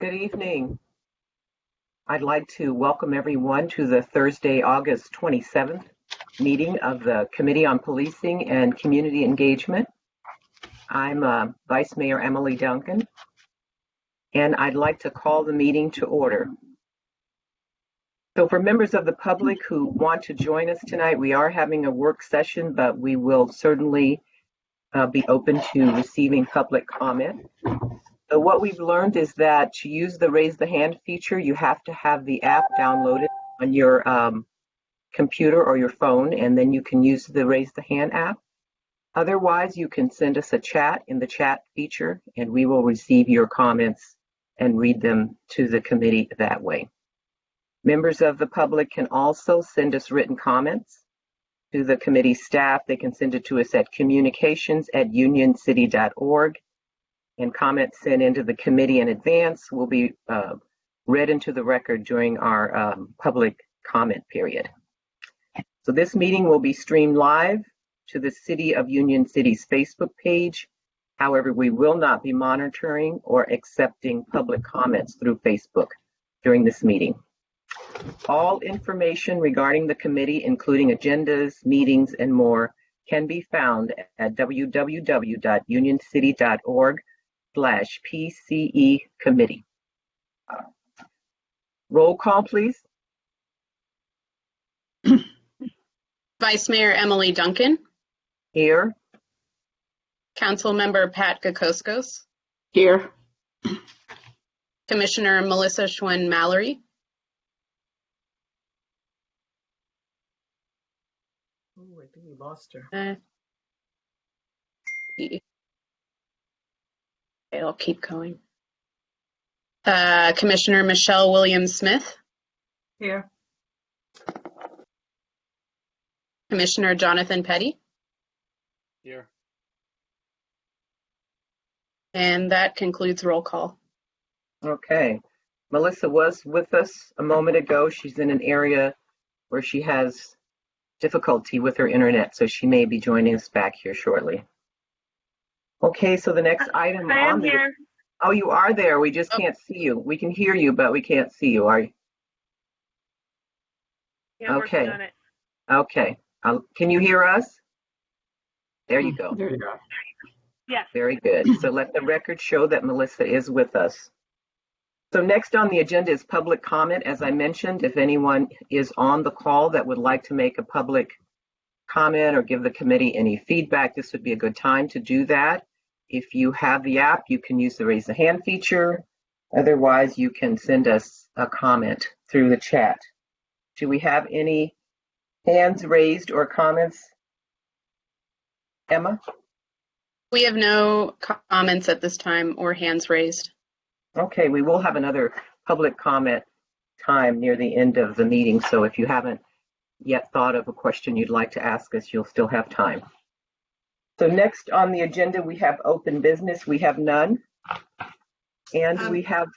Good evening. I'd like to welcome everyone to the Thursday, August 27th meeting of the Committee on Policing and Community Engagement. I'm Vice Mayor Emily Duncan, and I'd like to call the meeting to order. So for members of the public who want to join us tonight, we are having a work session, but we will certainly be open to receiving public comment. So what we've learned is that to use the raise the hand feature, you have to have the app downloaded on your computer or your phone, and then you can use the raise the hand app. Otherwise, you can send us a chat in the chat feature, and we will receive your comments and read them to the committee that way. Members of the public can also send us written comments to the committee staff. They can send it to us at communications@unioncity.org. And comments sent into the committee in advance will be read into the record during our public comment period. So this meeting will be streamed live to the City of Union City's Facebook page. However, we will not be monitoring or accepting public comments through Facebook during this meeting. All information regarding the committee, including agendas, meetings, and more, can be found at www.unioncity.org/PCE committee. Roll call, please. Vice Mayor Emily Duncan. Here. Councilmember Pat Kokoskos. Here. Commissioner Melissa Schwinn Mallory. Oh, I think we lost her. I'll keep going. Commissioner Michelle Williams-Smith. Here. Commissioner Jonathan Petty. Here. And that concludes roll call. Okay. Melissa was with us a moment ago. She's in an area where she has difficulty with her internet, so she may be joining us back here shortly. Okay, so the next item I am on there. here. Oh, you are there. We just can't see you. We can hear you, but we can't see you. Are you? Yeah, Okay. working on it. Okay. Can you hear us? There you go. There you go. Yes. Very good. So let the record show that Melissa is with us. So next on the agenda is public comment. As I mentioned, if anyone is on the call that would like to make a public comment or give the committee any feedback, this would be a good time to do that. If you have the app, you can use the raise the hand feature. Otherwise, you can send us a comment through the chat. Do we have any hands raised or comments? Emma? We have no comments at this time or hands raised. Okay, we will have another public comment time near the end of the meeting, so if you haven't yet thought of a question you'd like to ask us, you'll still have time. So next on the agenda, we have open business. We have none. And we have...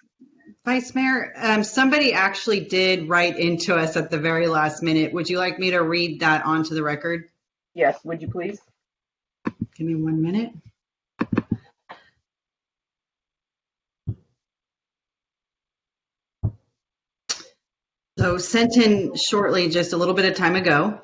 Vice Mayor, somebody actually did write into us at the very last minute. Would you like me to read that onto the record? Yes, would you please? Give me 1 minute. So sent in shortly, just a little bit of time ago.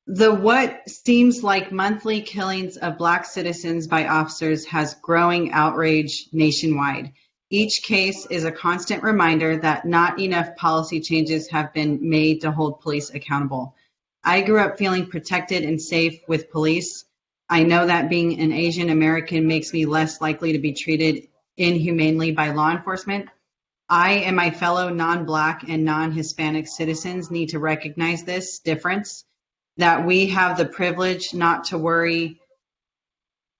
The what seems like monthly killings of Black citizens by officers has growing outrage nationwide. Each case is a constant reminder that not enough policy changes have been made to hold police accountable. I grew up feeling protected and safe with police. I know that being an Asian American makes me less likely to be treated inhumanely by law enforcement. I and my fellow non-Black and non-Hispanic citizens need to recognize this difference, that we have the privilege not to worry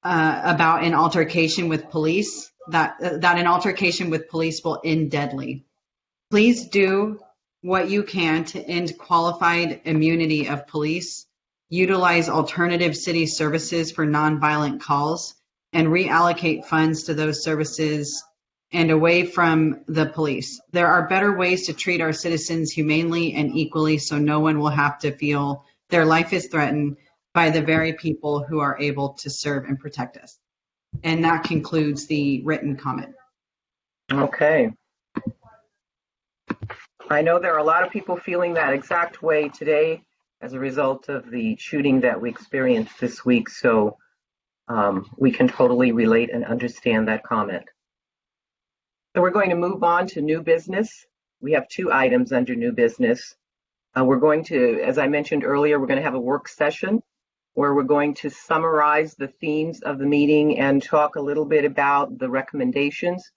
about an altercation with police, that an altercation with police will end deadly. Please do what you can to end qualified immunity of police, utilize alternative city services for nonviolent calls, and reallocate funds to those services and away from the police. There are better ways to treat our citizens humanely and equally, so no one will have to feel their life is threatened by the very people who are able to serve and protect us. And that concludes the written comment. Okay. I know there are a lot of people feeling that exact way today as a result of the shooting that we experienced this week. So we can totally relate and understand that comment. So we're going to move on to new business. We have 2 items under new business. We're going to, as I mentioned earlier, we're going to have a work session where we're going to summarize the themes of the meeting and talk a little bit about the recommendations,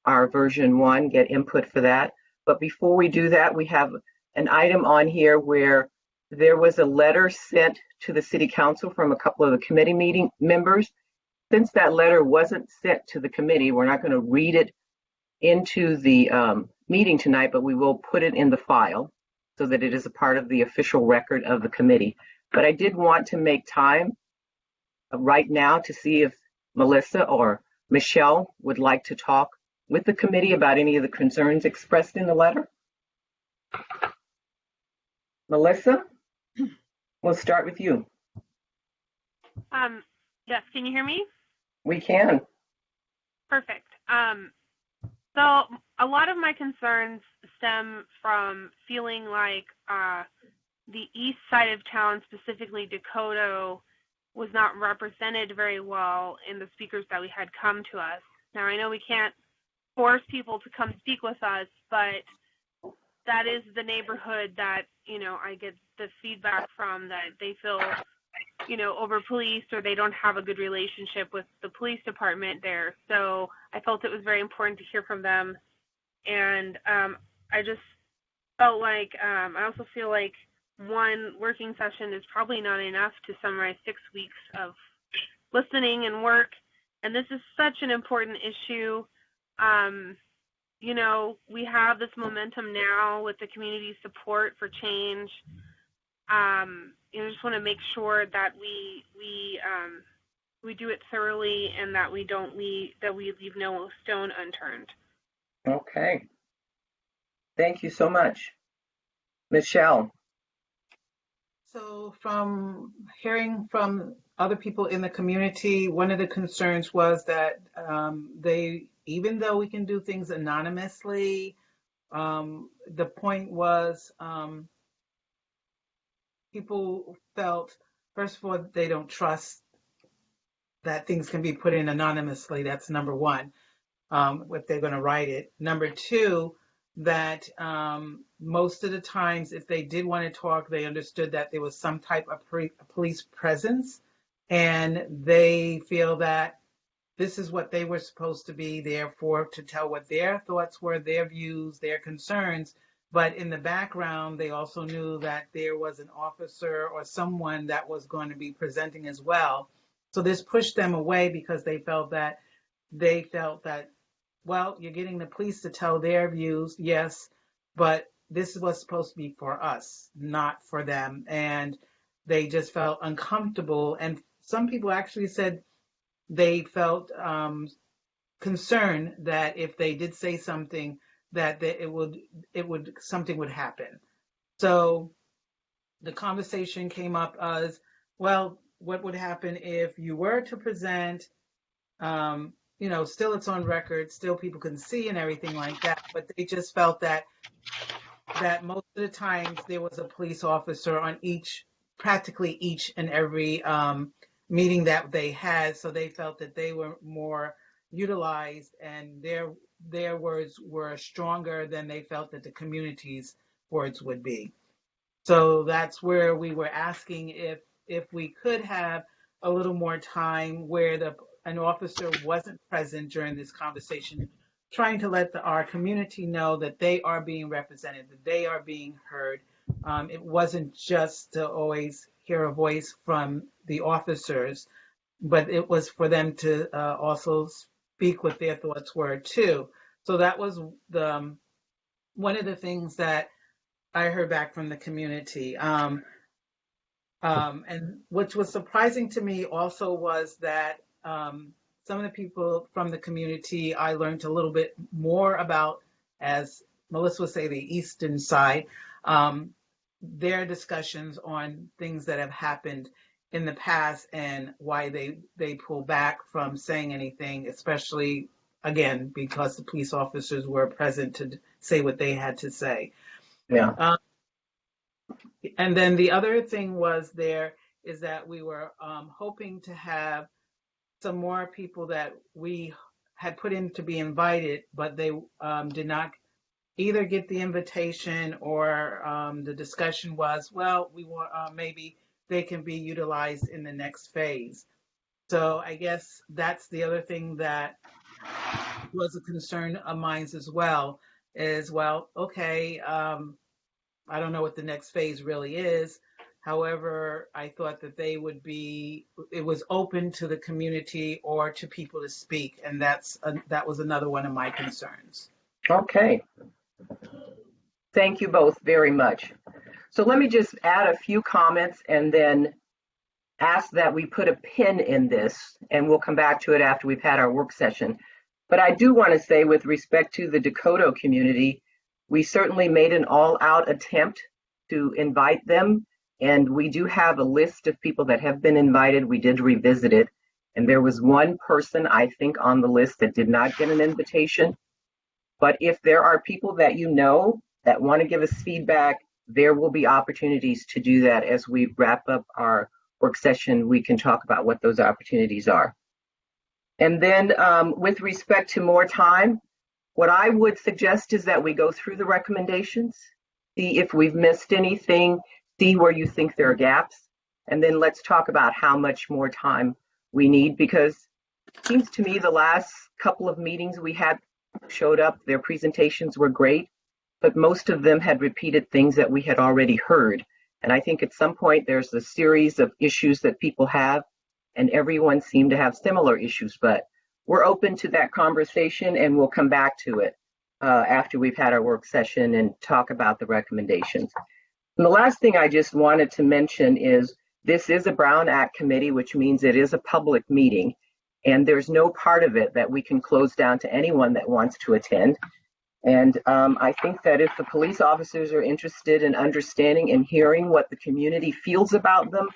our version 1, get input for that. But before we do that, we have an item on here where there was a letter sent to the city council from a couple of the committee meeting members. Since that letter wasn't sent to the committee, we're not going to read it into the meeting tonight, but we will put it in the file so that it is a part of the official record of the committee. But I did want to make time right now to see if Melissa or Michelle would like to talk with the committee about any of the concerns expressed in the letter. Melissa, we'll start with you. Yes, can you hear me? We can. Perfect. So a lot of my concerns stem from feeling like the east side of town, specifically Dakota, was not represented very well in the speakers that we had come to us. Now, I know we can't force people to come speak with us, but that is the neighborhood that, I get the feedback from, that they feel, over-policed, or they don't have a good relationship with the police department there. So I felt it was very important to hear from them. And I just felt like, I also feel like one working session is probably not enough to summarize 6 weeks of listening and work. And this is such an important issue. We have this momentum now with the community support for change. I just want to make sure that we do it thoroughly, and that we leave no stone unturned. Okay. Thank you so much. Michelle. So from hearing from other people in the community, one of the concerns was that even though we can do things anonymously, the point was people felt, first of all, they don't trust that things can be put in anonymously. That's number one, if they're going to write it. Number two, that most of the times, if they did want to talk, they understood that there was some type of police presence, and they feel that this is what they were supposed to be there for, to tell what their thoughts were, their views, their concerns. But in the background, they also knew that there was an officer or someone that was going to be presenting as well. So this pushed them away, because they felt that, well, you're getting the police to tell their views, yes, but this was supposed to be for us, not for them. And they just felt uncomfortable. And some people actually said they felt concerned that if they did say something, that something would happen. So the conversation came up as, well, what would happen if you were to present, still it's on record, still people can see and everything like that, but they just felt that most of the times there was a police officer on practically each and every meeting that they had, so they felt that they were more utilized, and their words were stronger than they felt that the community's words would be. So that's where we were asking if we could have a little more time where an officer wasn't present during this conversation, trying to let our community know that they are being represented, that they are being heard. It wasn't just to always hear a voice from the officers, but it was for them to also speak what their thoughts were too. So that was one of the things that I heard back from the community. And which was surprising to me also was that some of the people from the community, I learned a little bit more about, as Melissa would say, the eastern side, their discussions on things that have happened in the past and why they pull back from saying anything, especially again, because the police officers were present to say what they had to say. Yeah. And then the other thing was there is that we were hoping to have some more people that we had put in to be invited, but they did not either get the invitation or the discussion was, well, we want maybe they can be utilized in the next phase. So I guess that's the other thing that was a concern of mine as well, is, well, okay, I don't know what the next phase really is. However, I thought that they would be, it was open to the community or to people to speak. And that was another one of my concerns. Okay. Thank you both very much. So let me just add a few comments and then ask that we put a pin in this, and we'll come back to it after we've had our work session. But I do want to say, with respect to the Dakota community, we certainly made an all-out attempt to invite them, and we do have a list of people that have been invited. We did revisit it, and there was one person, I think, on the list that did not get an invitation. But if there are people that you know that want to give us feedback, there will be opportunities to do that. As we wrap up our work session, we can talk about what those opportunities are. And then with respect to more time, what I would suggest is that we go through the recommendations, see if we've missed anything, see where you think there are gaps, and then let's talk about how much more time we need, because it seems to me the last couple of meetings we had showed up, their presentations were great, but most of them had repeated things that we had already heard. And I think at some point there's a series of issues that people have, and everyone seemed to have similar issues, but we're open to that conversation, and we'll come back to it after we've had our work session and talk about the recommendations. And the last thing I just wanted to mention is this is a Brown Act committee, which means it is a public meeting, and there's no part of it that we can close down to anyone that wants to attend. And I think that if the police officers are interested in understanding and hearing what the community feels about them,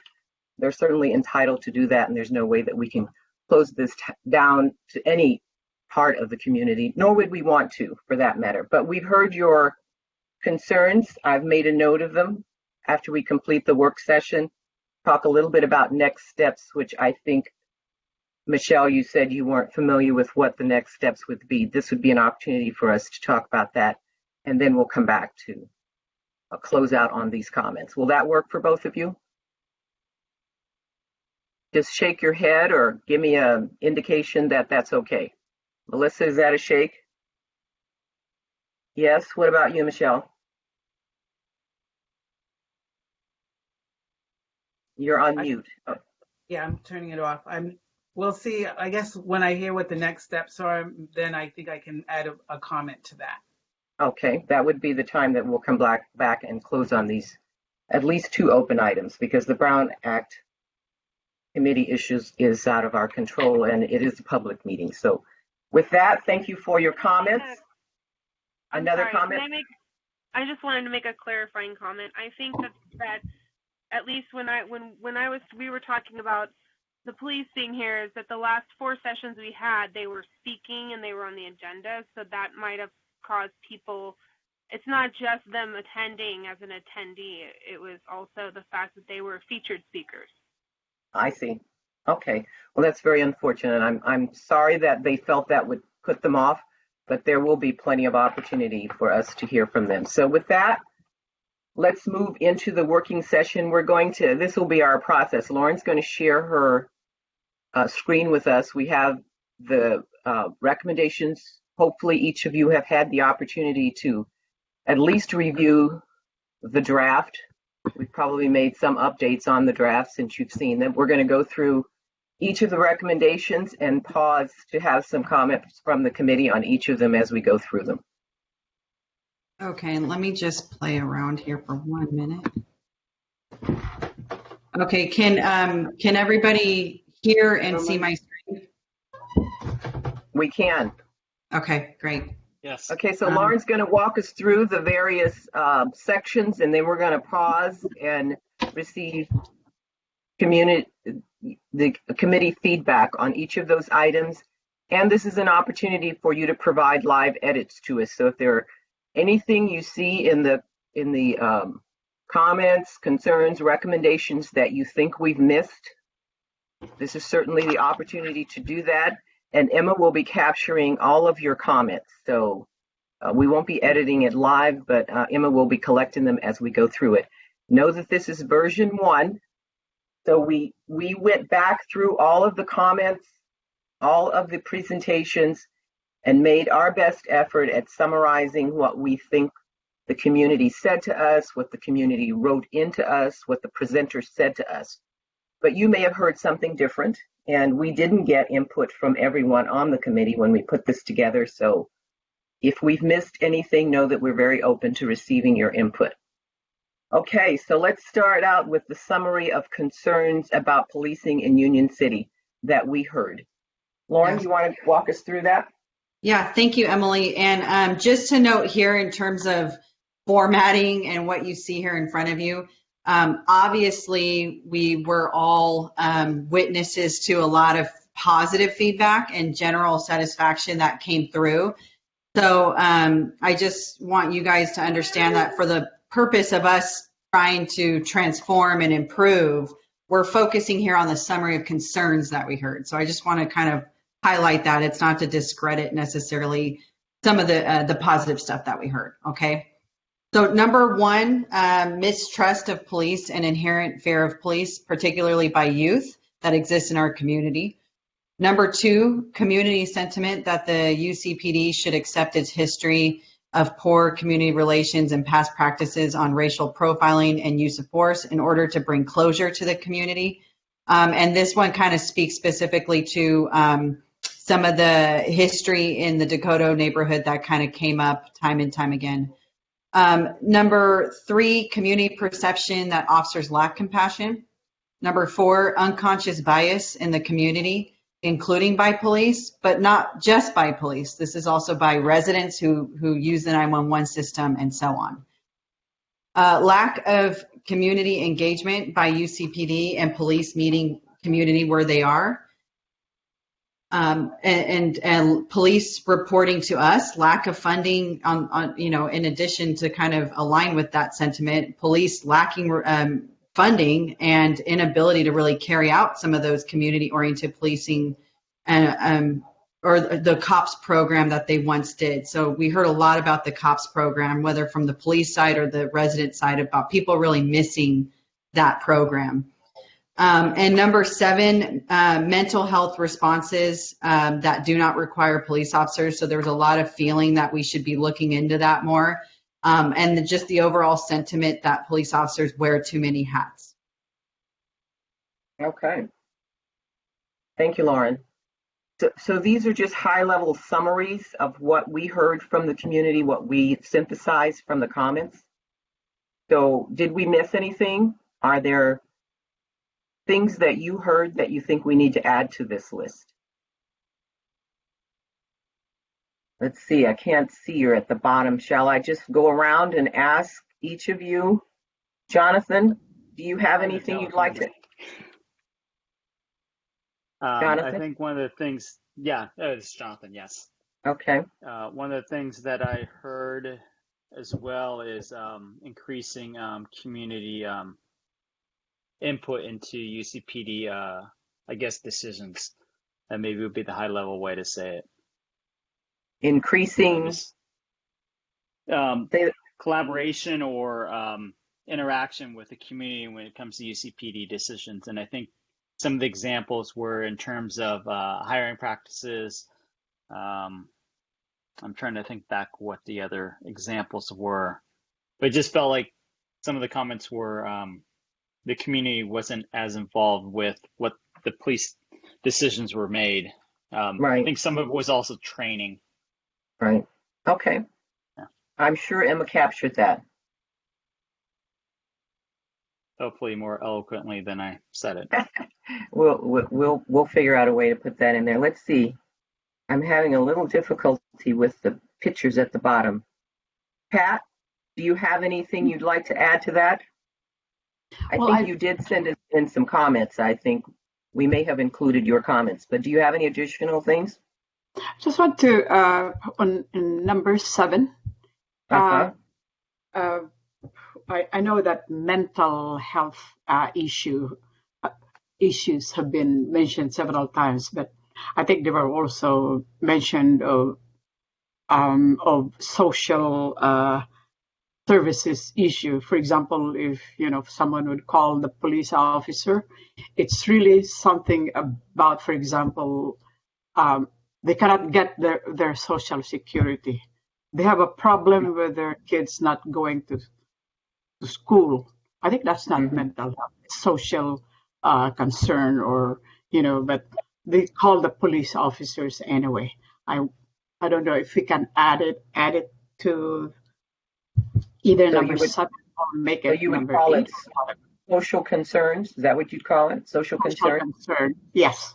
they're certainly entitled to do that, and there's no way that we can close this down to any part of the community, nor would we want to, for that matter. But we've heard your concerns. I've made a note of them. After we complete the work session, talk a little bit about next steps, which I think, Michelle, you said you weren't familiar with what the next steps would be. This would be an opportunity for us to talk about that, and then we'll come back to a closeout on these comments. Will that work for both of you? Just shake your head or give me an indication that that's okay. Melissa, is that a shake? Yes. What about you, Michelle? You're on mute. Oh. Yeah, I'm turning it off. We'll see. I guess when I hear what the next steps are, then I think I can add a comment to that. Okay, that would be the time that we'll come back and close on these at least two open items, because the Brown Act committee issues is out of our control and it is a public meeting. So with that, thank you for your comments. Another comment? I just wanted to make a clarifying comment. I think that at least we were talking about the police being here, is that the last 4 sessions we had, they were speaking and they were on the agenda. So that might have caused people, it's not just them attending as an attendee, it was also the fact that they were featured speakers. I see. Okay. Well, that's very unfortunate. I'm sorry that they felt that would put them off, but there will be plenty of opportunity for us to hear from them. So with that, let's move into the working session. This will be our process. Lauren's going to share her screen with us. We have the recommendations. Hopefully each of you have had the opportunity to at least review the draft. We've probably made some updates on the draft since you've seen them. We're going to go through each of the recommendations and pause to have some comments from the committee on each of them as we go through them. Okay, and let me just play around here for 1 minute. Okay, can everybody hear and see my screen? We can. Okay, great. Yes. Okay, so Lauren's going to walk us through the various sections, and then we're going to pause and receive the committee feedback on each of those items. And this is an opportunity for you to provide live edits to us. So if there are anything you see in the comments, concerns, recommendations that you think we've missed, this is certainly the opportunity to do that. And Emma will be capturing all of your comments. So we won't be editing it live, but Emma will be collecting them as we go through it. Know that this is version 1. So we went back through all of the comments, all of the presentations, and made our best effort at summarizing what we think the community said to us, what the community wrote into us, what the presenter said to us. But you may have heard something different, and we didn't get input from everyone on the committee when we put this together. So if we've missed anything, know that we're very open to receiving your input. Okay, so let's start out with the summary of concerns about policing in Union City that we heard. Lauren, Yes. you want to walk us through that? Yeah, thank you, Emily. And just to note here in terms of formatting and what you see here in front of you, obviously we were all witnesses to a lot of positive feedback and general satisfaction that came through. So I just want you guys to understand that for the purpose of us trying to transform and improve, we're focusing here on the summary of concerns that we heard. So I just want to kind of highlight that. It's not to discredit necessarily some of the positive stuff that we heard, okay? So number 1, mistrust of police and inherent fear of police, particularly by youth that exists in our community. Number 2, community sentiment that the UCPD should accept its history of poor community relations and past practices on racial profiling and use of force in order to bring closure to the community. And this one kind of speaks specifically to some of the history in the Dakota neighborhood that kind of came up time and time again. Number 3, community perception that officers lack compassion. Number 4, unconscious bias in the community, including by police, but not just by police. This is also by residents who use the 911 system and so on. Lack of community engagement by UCPD and police meeting community where they are. And police reporting to us, lack of funding on in addition to kind of align with that sentiment, police lacking funding and inability to really carry out some of those community-oriented policing or the COPS program that they once did. So we heard a lot about the COPS program, whether from the police side or the resident side, about people really missing that program. And number 7, mental health responses that do not require police officers. So there was a lot of feeling that we should be looking into that more. And just the overall sentiment that police officers wear too many hats. Okay. Thank you, Lauren. So these are just high-level summaries of what we heard from the community, what we synthesized from the comments. So did we miss anything? Are there things that you heard that you think we need to add to this list? Let's see, I can't see you at the bottom. Shall I just go around and ask each of you? Jonathan, do you have anything you'd like to? Jonathan? I think one of the things, it's Jonathan, yes. Okay. One of the things that I heard as well is increasing community input into UCPD, I guess, decisions. That maybe would be the high level way to say it. Increasing collaboration or interaction with the community when it comes to UCPD decisions. And I think some of the examples were in terms of hiring practices. I'm trying to think back what the other examples were, but it just felt like some of the comments were the community wasn't as involved with what the police decisions were made. Right. I think some of it was also training. Right. Okay. Yeah. I'm sure Emma captured that. Hopefully more eloquently than I said it. We'll figure out a way to put that in there. Let's see. I'm having a little difficulty with the pictures at the bottom. Pat, do you have anything you'd like to add to that? I think you did send us in some comments. I think we may have included your comments, but do you have any additional things? Just want to on in number 7. Uh-huh. I know that mental health issues have been mentioned several times, but I think they were also mentioned of social services issue. For example, if someone would call the police officer, it's really something about, for example, they cannot get their social security. They have a problem with their kids not going to school. I think that's not mental health, it's social concern, or but they call the police officers anyway. I don't know if we can add it to either So number 7 or make so it you would number call 8. it social concerns? Is that what you'd call it? Social Social concern? concern. Yes.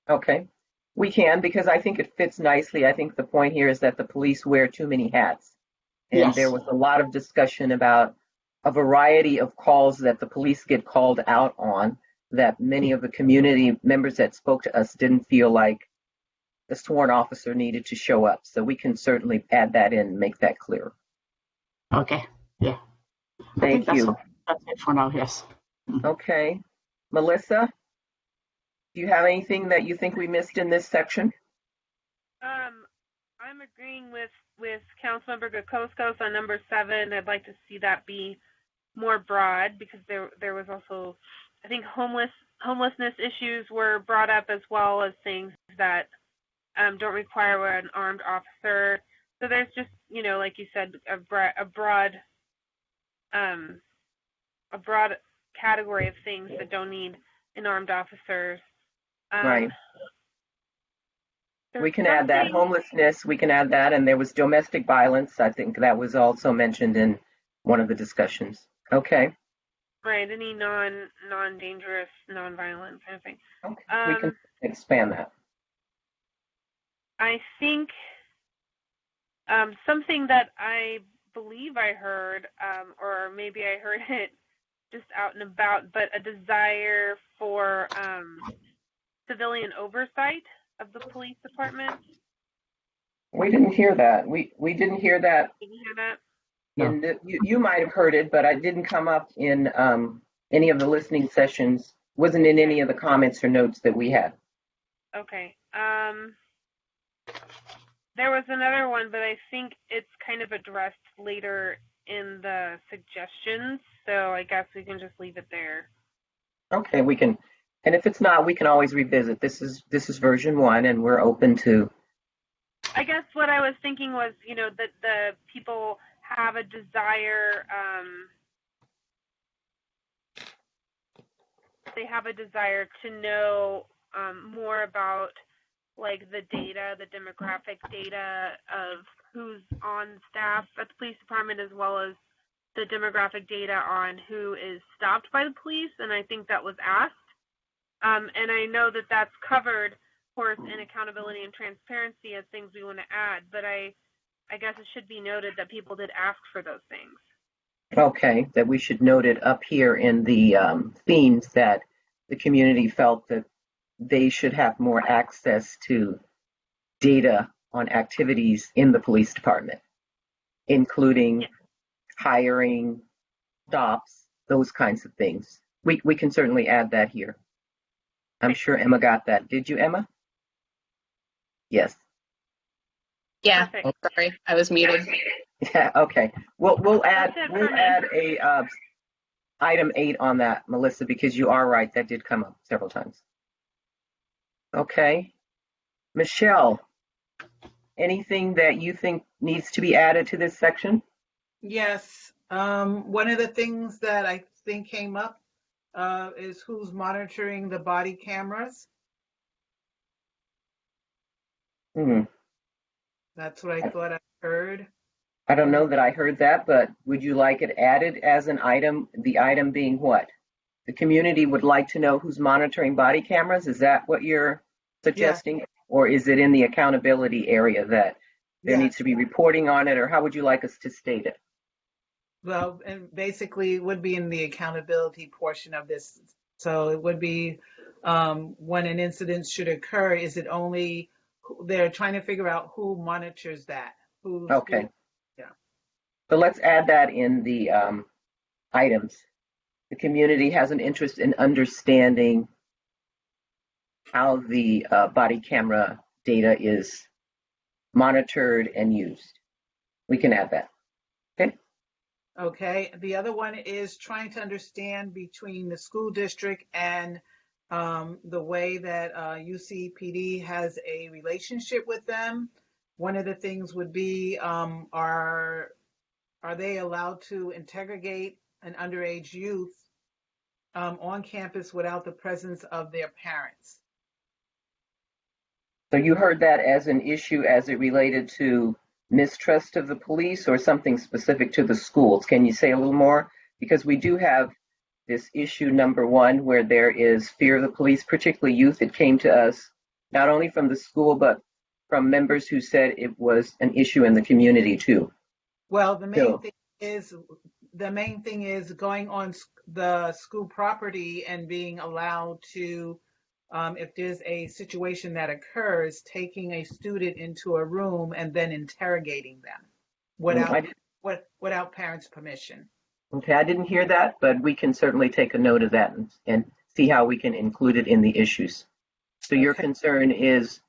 Okay. We can, because I think it fits nicely. I think the point here is that the police wear too many hats. And there Yes. was a lot of discussion about a variety of calls that the police get called out on, that many of the community members that spoke to us didn't feel like the sworn officer needed to show up. So we can certainly add that in and make that clear. Okay. Yeah. I think Thank you. that's it for now. Yes. Okay. Melissa, do you have anything that you think we missed in this section? I'm agreeing with Councilmember Gakoskas on number 7. I'd like to see that be more broad, because there was also, I think, homelessness issues were brought up, as well as things that don't require an armed officer. So there's just, like you said, a broad category of things that don't need an armed officer. Right. We can add that. Homelessness, we can add that. And there was domestic violence. I think that was also mentioned in one of the discussions. Okay. Right. Any non-dangerous, non-violent kind of thing. Okay. We can expand that. I think something that I believe I heard, or maybe I heard it just out and about, but a desire for civilian oversight of the police department. We didn't hear that. We didn't hear that. Did you hear that? No. You might have heard it, but it didn't come up in any of the listening sessions. Wasn't in any of the comments or notes that we had. Okay. There was another one, but I think it's kind of addressed later in the suggestions, so I guess we can just leave it there. Okay, we can. And if it's not, we can always revisit. This is version 1, and we're open to. I guess what I was thinking was, that the people have a desire. They have a desire to know more about, like, the data, the demographic data of who's on staff at the police department, as well as the demographic data on who is stopped by the police. And I think that was asked. And I know that that's covered, of course, in accountability and transparency as things we want to add. But I guess it should be noted that people did ask for those things. Okay, that we should note it up here in the themes that the community felt that they should have more access to data on activities in the police department, including hiring, stops, those kinds of things. We can certainly add that here. I'm sure Emma got that. Did you, Emma? Yes. Yeah. Perfect. Oh, sorry, I was muted. Yeah. Okay. We'll add a item 8 on that, Melissa, because you are right. That did come up several times. Okay. Michelle, anything that you think needs to be added to this section? Yes. One of the things that I think came up is who's monitoring the body cameras. That's what I thought I heard. I don't know that I heard that, but would you like it added as an item? The item being what? The community would like to know who's monitoring body cameras? Is that what you're suggesting? Yeah. Or is it in the accountability area that there needs to be reporting on it? Or how would you like us to state it? Well, and basically it would be in the accountability portion of this. So it would be when an incident should occur, is it only they're trying to figure out who monitors that. Okay. Yeah. So let's add that in the items. The community has an interest in understanding how the body camera data is monitored and used. We can add that. Okay. Okay. The other one is trying to understand between the school district and the way that UCPD has a relationship with them. One of the things would be, are they allowed to interrogate an underage youth on campus without the presence of their parents? So you heard that as an issue as it related to mistrust of the police or something specific to the schools. Can you say a little more? Because we do have this issue number one where there is fear of the police, particularly youth. It came to us not only from the school, but from members who said it was an issue in the community too. Well, the main thing is going on the school property and being allowed to, if there's a situation that occurs, taking a student into a room and then interrogating them without parents' permission. Okay, I didn't hear that, but we can certainly take a note of that and see how we can include it in the issues. So your concern is,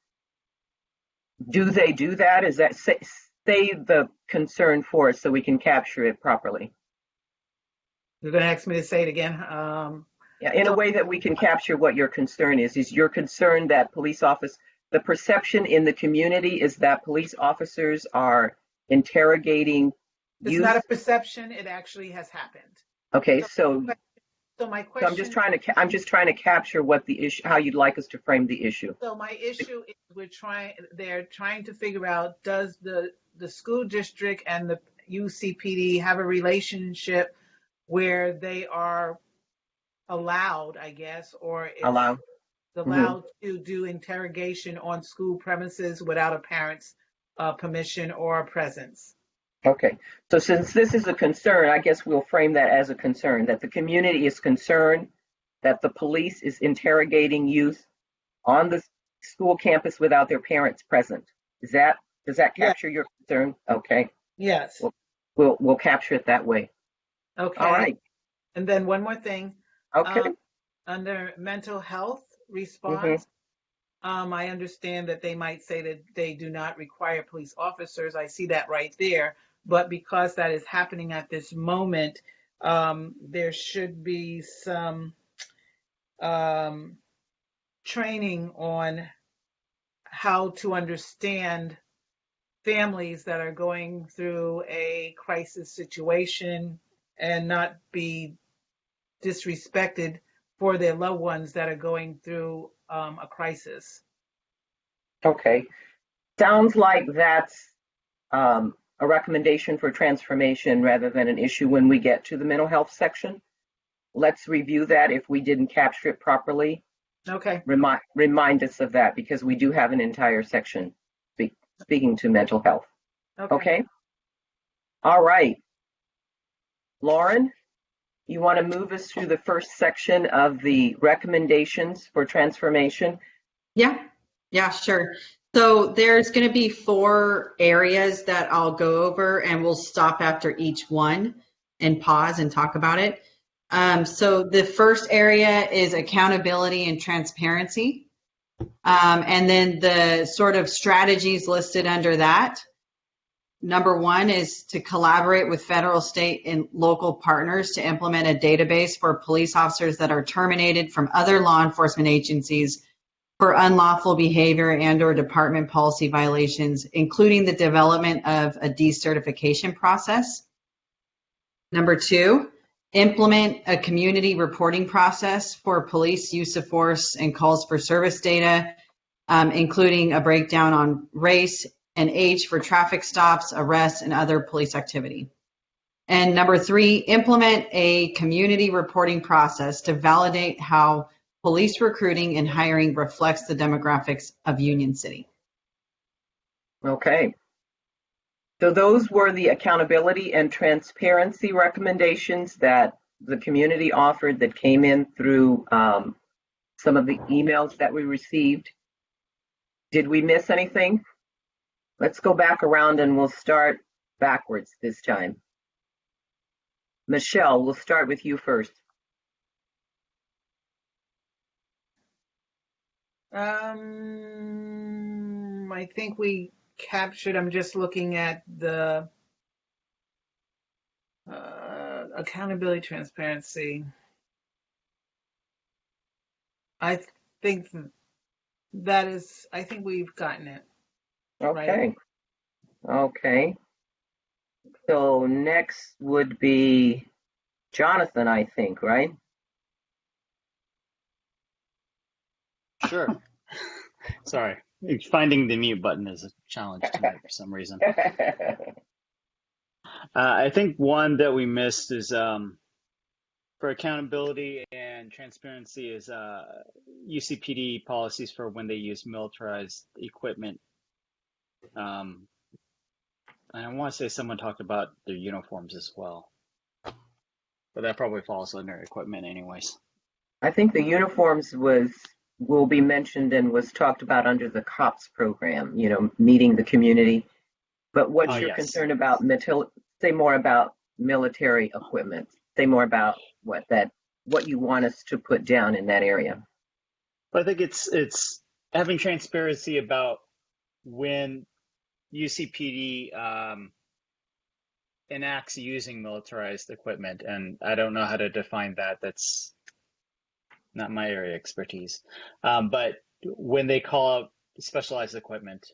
do they do that? Is that, say the concern for us so we can capture it properly? You're going to ask me to say it again? Yeah, in a way that we can capture what your concern is. Is your concern that the perception in the community is that police officers are interrogating It's youth? not a perception, it actually has happened. Okay, so my question, I'm just trying to capture what the issue, how you'd like us to frame the issue. So my issue is they're trying to figure out, does the school district and the UCPD have a relationship where they are allowed, I guess, or it's allowed to do interrogation on school premises without a parent's permission or presence. Okay, so since this is a concern, I guess we'll frame that as a concern, that the community is concerned that the police is interrogating youth on the school campus without their parents present. Does that capture your concern? Okay. Yes. We'll capture it that way. Okay. All right. And then one more thing. Okay. Under mental health response, I understand that they might say that they do not require police officers. I see that right there. But because that is happening at this moment, there should be some training on how to understand families that are going through a crisis situation and not be disrespected for their loved ones that are going through a crisis. Okay. Sounds like that's a recommendation for transformation rather than an issue when we get to the mental health section. Let's review that if we didn't capture it properly. Okay. Remind us of that because we do have an entire section speaking to mental health. Okay. All right. Lauren, you want to move us through the first section of the recommendations for transformation? Yeah, sure. So there's going to be 4 areas that I'll go over, and we'll stop after each one and pause and talk about it. So the first area is accountability and transparency. And then the sort of strategies listed under that. Number 1 is to collaborate with federal, state, and local partners to implement a database for police officers that are terminated from other law enforcement agencies for unlawful behavior and/or department policy violations, including the development of a decertification process. Number 2, implement a community reporting process for police use of force and calls for service data, including a breakdown on race and age for traffic stops, arrests, and other police activity. And number 3, implement a community reporting process to validate how police recruiting and hiring reflects the demographics of Union City. Okay. So those were the accountability and transparency recommendations that the community offered that came in through some of the emails that we received. Did we miss anything? Let's go back around and we'll start backwards this time. Michelle, we'll start with you first. I think we captured, I'm just looking at the accountability, transparency. I think I think we've gotten it. Okay. Right. Okay. So next would be Jonathan, I think, right? Sure. Sorry. Finding the mute button is a challenge tonight for some reason. I think one that we missed is for accountability and transparency is UCPD policies for when they use militarized equipment. And I want to say someone talked about their uniforms as well, but that probably falls under equipment anyways. I think the uniforms will be mentioned and was talked about under the COPS program, meeting the community. But what's your concern about, say more about military equipment? Say more about what you want us to put down in that area. I think it's having transparency about when UCPD enacts using militarized equipment, and I don't know how to define that. That's not my area of expertise. But when they call out specialized equipment,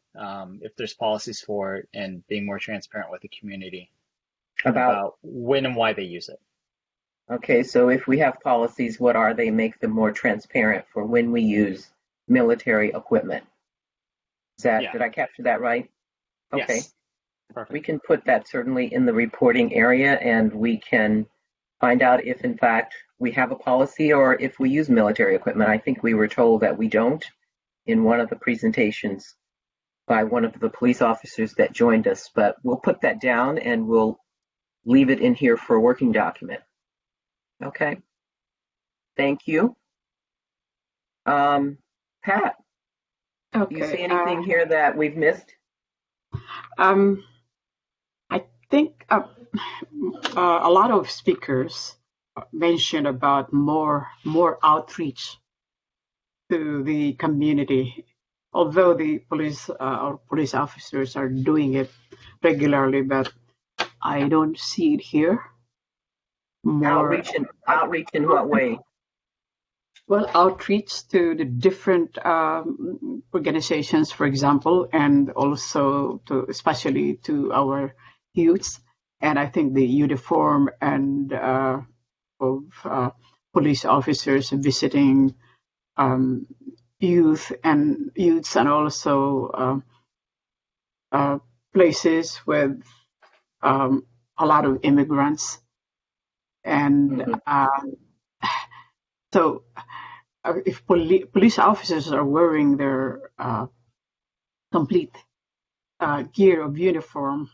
if there's policies for it, and being more transparent with the community about when and why they use it. Okay, so if we have policies, what are they? Make them more transparent for when we use military equipment. Did I capture that right? Okay. Yes. Perfect. We can put that certainly in the reporting area, and we can find out if in fact we have a policy or if we use military equipment. I think we were told that we don't in one of the presentations by one of the police officers that joined us, but we'll put that down and we'll leave it in here for a working document. Okay. Thank you. Pat, Okay. you see anything here that we've missed? I think a lot of speakers mentioned about more outreach to the community. Although the police or police officers are doing it regularly, but I don't see it here. More Outreach in what way? Well, outreach to the different organizations, for example, and also especially to our youths. And I think the uniform and of police officers visiting youths and also places with a lot of immigrants. And so if police officers are wearing their complete gear of uniform,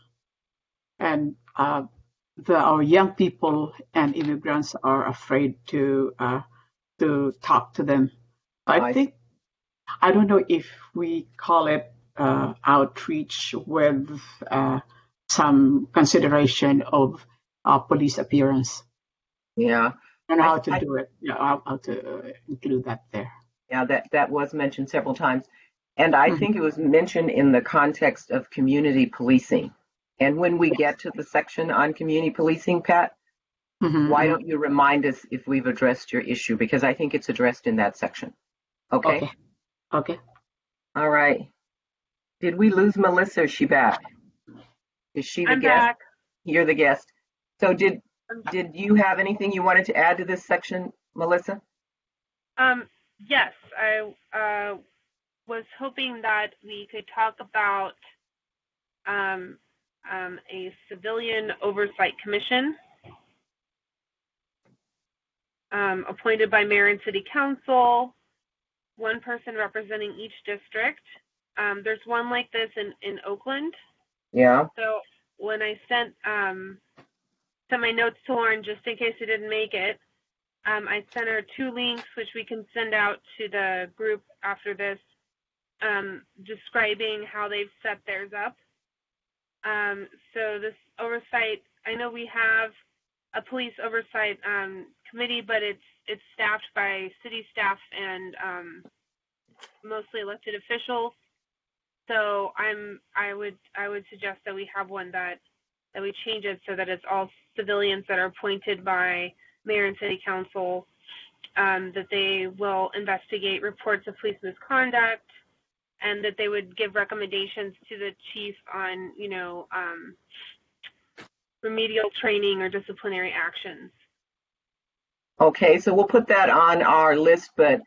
and our young people and immigrants are afraid to talk to them. I think, I don't know if we call it outreach with some consideration of police appearance. Yeah. And how to do it, how to include that there. Yeah, that was mentioned several times. And I think it was mentioned in the context of community policing. And when we get to the section on community policing, Pat, why don't you remind us if we've addressed your issue? Because I think it's addressed in that section. Okay? Okay. All right. Did we lose Melissa? Is she back? Is she the I'm guest? back. You're the guest. So did you have anything you wanted to add to this section, Melissa? Yes, I was hoping that we could talk about a civilian oversight commission appointed by mayor and city council, one person representing each district. There's one like this in Oakland. Yeah. So when I sent my notes to Lauren, just in case I didn't make it, I sent her 2 links, which we can send out to the group after this, describing how they've set theirs up. So this oversight, I know we have a police oversight committee, but it's staffed by city staff and mostly elected officials. So I would suggest that we have one that we change it so that it's all civilians that are appointed by mayor and city council, that they will investigate reports of police misconduct, and that they would give recommendations to the chief on, remedial training or disciplinary actions. Okay, so we'll put that on our list, but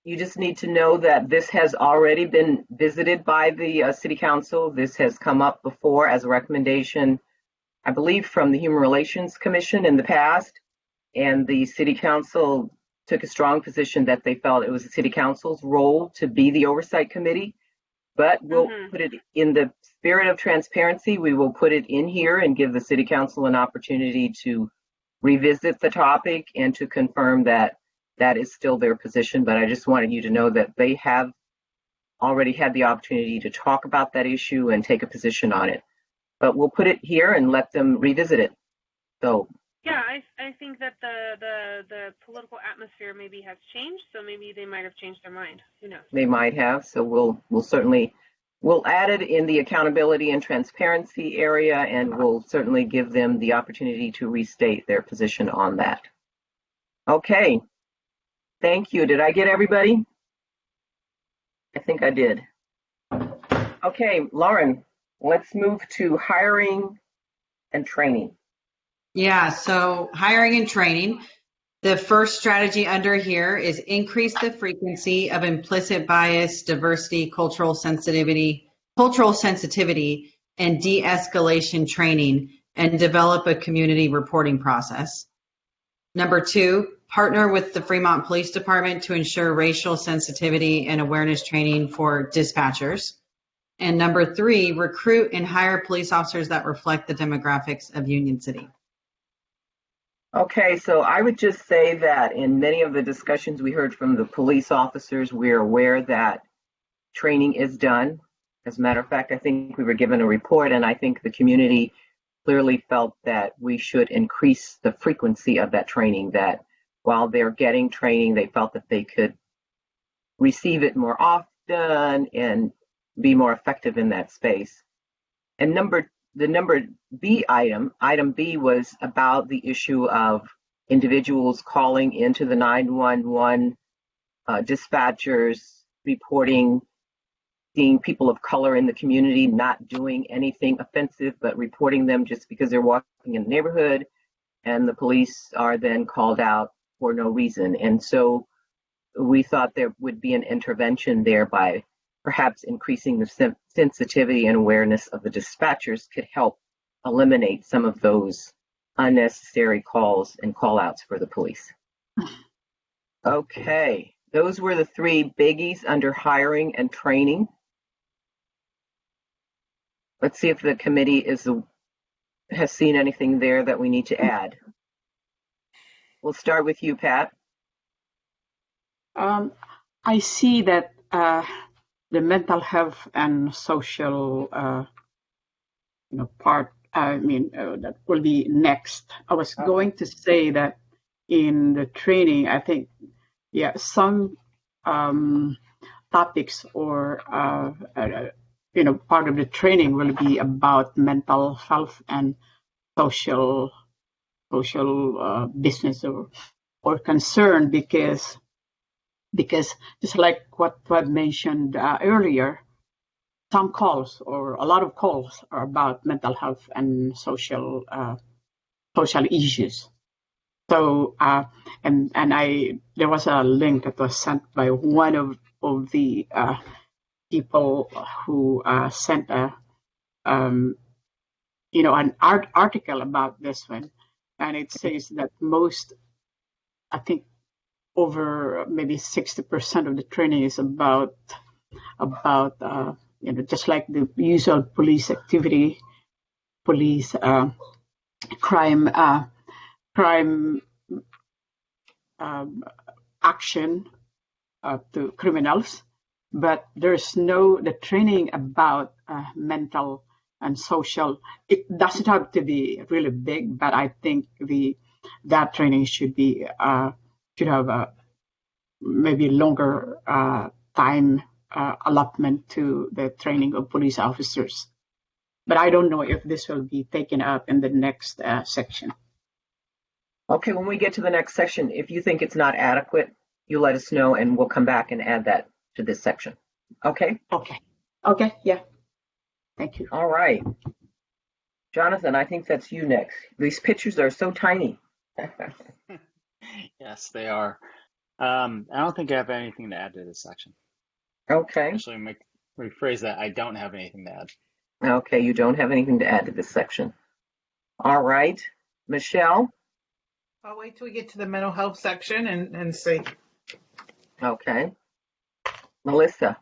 you just need to know that this has already been visited by the city council. This has come up before as a recommendation, I believe, from the Human Relations Commission in the past, and the city council took a strong position that they felt it was the city council's role to be the oversight committee. But we'll put it in the spirit of transparency. We will put it in here and give the city council an opportunity to revisit the topic and to confirm that that is still their position. But I just wanted you to know that they have already had the opportunity to talk about that issue and take a position on it. But we'll put it here and let them revisit it. So yeah, I think that the political atmosphere maybe has changed, so maybe they might have changed their mind. Who knows? they might have. So we'll add it in the accountability and transparency area, and we'll certainly give them the opportunity to restate their position on that. Okay. Thank you. Did I get everybody? I think I did. Okay, Lauren, let's move to hiring and training. Yeah, so hiring and training. The first strategy under here is increase the frequency of implicit bias, diversity, cultural sensitivity, and de-escalation training, and develop a community reporting process. Number 2, partner with the Fremont Police Department to ensure racial sensitivity and awareness training for dispatchers. And number 3, recruit and hire police officers that reflect the demographics of Union City. Okay, so I would just say that in many of the discussions we heard from the police officers, we're aware that training is done. As a matter of fact, I think we were given a report, and I think the community clearly felt that we should increase the frequency of that training, that while they're getting training, they felt that they could receive it more often and be more effective in that space. And the number B item B was about the issue of individuals calling into the 911 dispatchers, reporting seeing people of color in the community not doing anything offensive, but reporting them just because they're walking in the neighborhood, and the police are then called out for no reason. And so we thought there would be an intervention there by perhaps increasing the sensitivity and awareness of the dispatchers could help eliminate some of those unnecessary calls and call outs for the police. Okay, those were the 3 biggies under hiring and training. Let's see if the committee has seen anything there that we need to add. We'll start with you, Pat. I see that the mental health and social part, that will be next. I was going to say that in the training, I think, some topics or, part of the training will be about mental health and social business or concern, because just like what I mentioned earlier, some calls or a lot of calls are about mental health and social issues. So there was a link that was sent by one of the people who sent an article about this one, and it says that I think over maybe 60% of the training is about just like the usual police activity, police crime action to criminals, but there's no the training about mental and social. It doesn't have to be really big, but I think that training should have a maybe longer time allotment to the training of police officers. But I don't know if this will be taken up in the next section. Okay, when we get to the next section, if you think it's not adequate, you let us know and we'll come back and add that to this section. Okay? Okay, yeah. Thank you. All right. Jonathan, I think that's you next. These pictures are so tiny. Yes, they are. I don't think I have anything to add to this section. Okay. Actually, rephrase that. I don't have anything to add. Okay, you don't have anything to add to this section. All right. Michelle? I'll wait till we get to the mental health section and see. Okay. Melissa?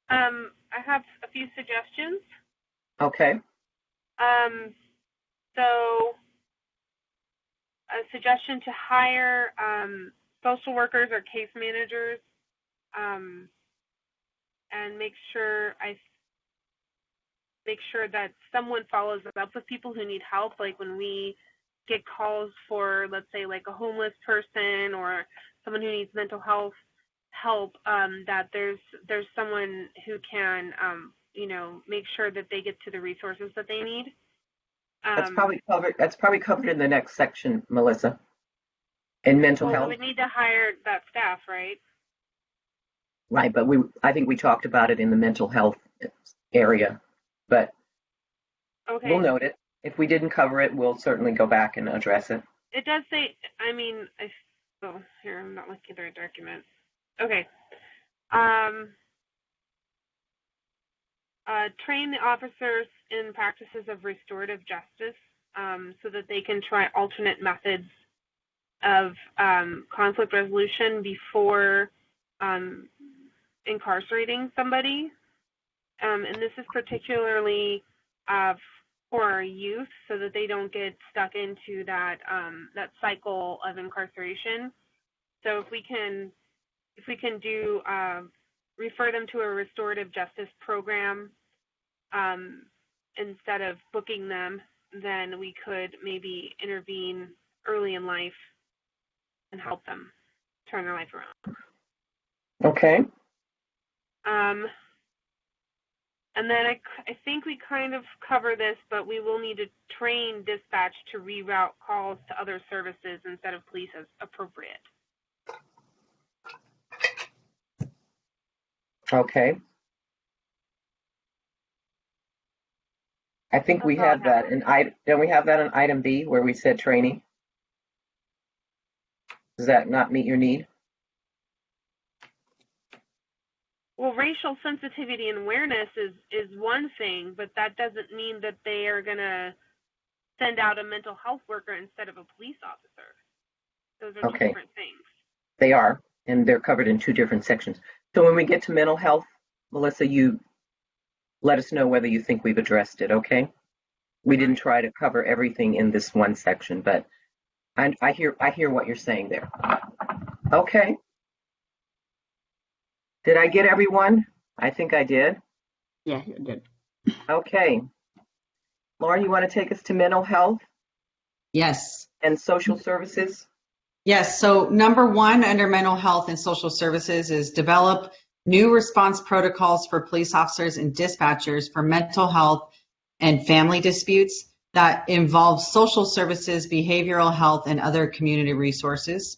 I have a few suggestions. Okay. So a suggestion to hire social workers or case managers, and make sure that someone follows up with people who need help. Like when we get calls for, let's say, like a homeless person or someone who needs mental health help, that there's someone who can make sure that they get to the resources that they need. That's probably covered in the next section, Melissa. In mental health. We would need to hire that staff, right? Right, but I think we talked about it in the mental health area, but okay. We'll note it. If we didn't cover it, we'll certainly go back and address it. It does say, here, I'm not looking at the right document. Okay. Train the officers in practices of restorative justice, so that they can try alternate methods of conflict resolution before incarcerating somebody. And this is particularly for our youth, so that they don't get stuck into that cycle of incarceration. So if we can do refer them to a restorative justice program instead of booking them, then we could maybe intervene early in life and help them turn their life around. Okay. And then I think we kind of cover this, but we will need to train dispatch to reroute calls to other services instead of police as appropriate. Okay. I think we have that don't we have that in item B where we said training? Does that not meet your need? Well, racial sensitivity and awareness is one thing, but that doesn't mean that they are going to send out a mental health worker instead of a police officer. Those are two different things. They are, and they're covered in two different sections. So when we get to mental health, Melissa, you let us know whether you think we've addressed it, okay? We didn't try to cover everything in this one section, but I hear what you're saying there. Okay. Did I get everyone? I think I did. Yeah, you did. Okay. Lauren, you want to take us to mental health? Yes. And social services? Yes. So number 1 under mental health and social services is develop new response protocols for police officers and dispatchers for mental health and family disputes that involve social services, behavioral health, and other community resources.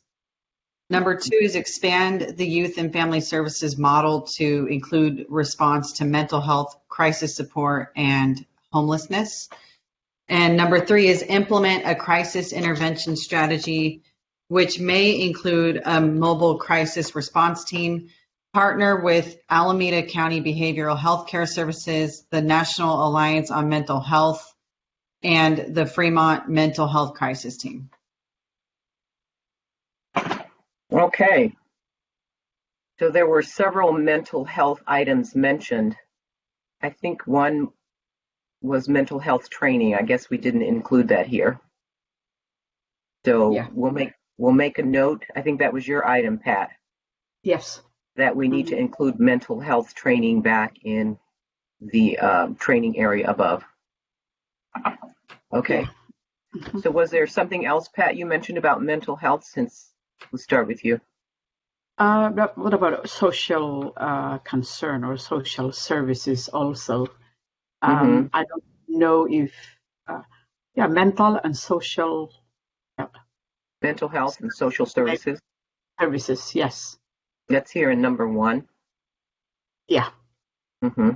Number 2 is expand the youth and family services model to include response to mental health, crisis support, and homelessness. And number 3 is implement a crisis intervention strategy, which may include a mobile crisis response team, partner with Alameda County Behavioral Health Care Services, the National Alliance on Mental Health, and the Fremont Mental Health Crisis Team. Okay. So there were several mental health items mentioned. I think one was mental health training. I guess we didn't include that here. So yeah. We'll make a note. I think that was your item, Pat. Yes. that we need to include mental health training back in the training area above. Okay. Mhm. So was there something else, Pat, you mentioned about mental health, since we'll start with you? But what about social concern or social services also? Mm-hmm. I don't know if, yeah, mental and social Mental health and social services. services, yes. That's here in number 1. Yeah. Mm-hmm.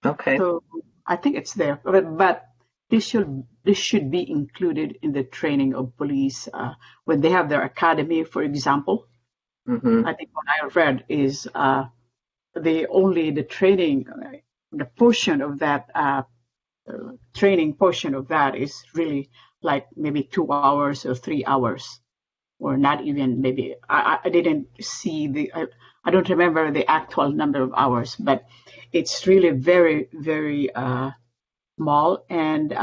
Okay. So I think it's there, but this should be included in the training of police when they have their academy, for example. Mm-hmm. I think what I read is the training, the portion of that training portion of that is really like maybe 2 hours or 3 hours, or not even maybe. I didn't see I don't remember the actual number of hours, but it's really very, very small. And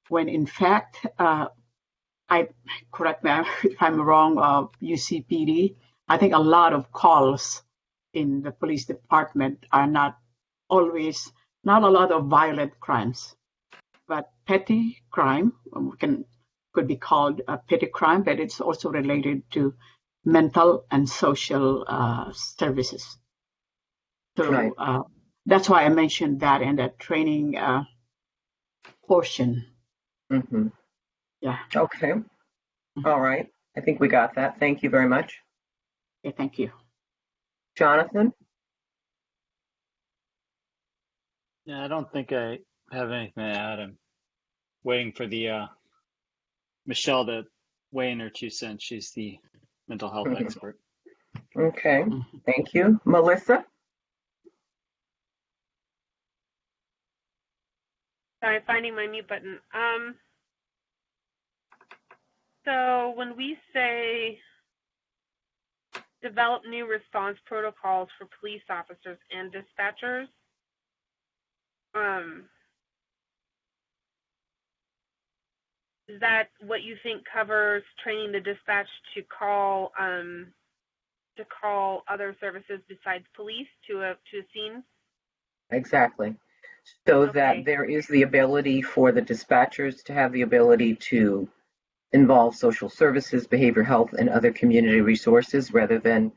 when in fact, I correct me if I'm wrong, UCPD, I think a lot of calls in the police department are not a lot of violent crimes, but petty crime could be called a petty crime, but it's also related to mental and social services. So Right. that's why I mentioned that in that training portion. Mm-hmm. Yeah. Okay. Mhm. All right. I think we got that. Thank you very much. Okay, thank you. Jonathan? Yeah, I don't think I have anything to add. I'm waiting for the Michelle to weigh in her 2 cents. She's the mental health expert. Okay. Mhm. Thank you. Melissa? Sorry, finding my mute button. So when we say develop new response protocols for police officers and dispatchers, is that what you think covers training the dispatch to call other services besides police to a scene? Exactly. So that Okay. there is the ability for the dispatchers to have the ability to involve social services, behavioral health, and other community resources rather than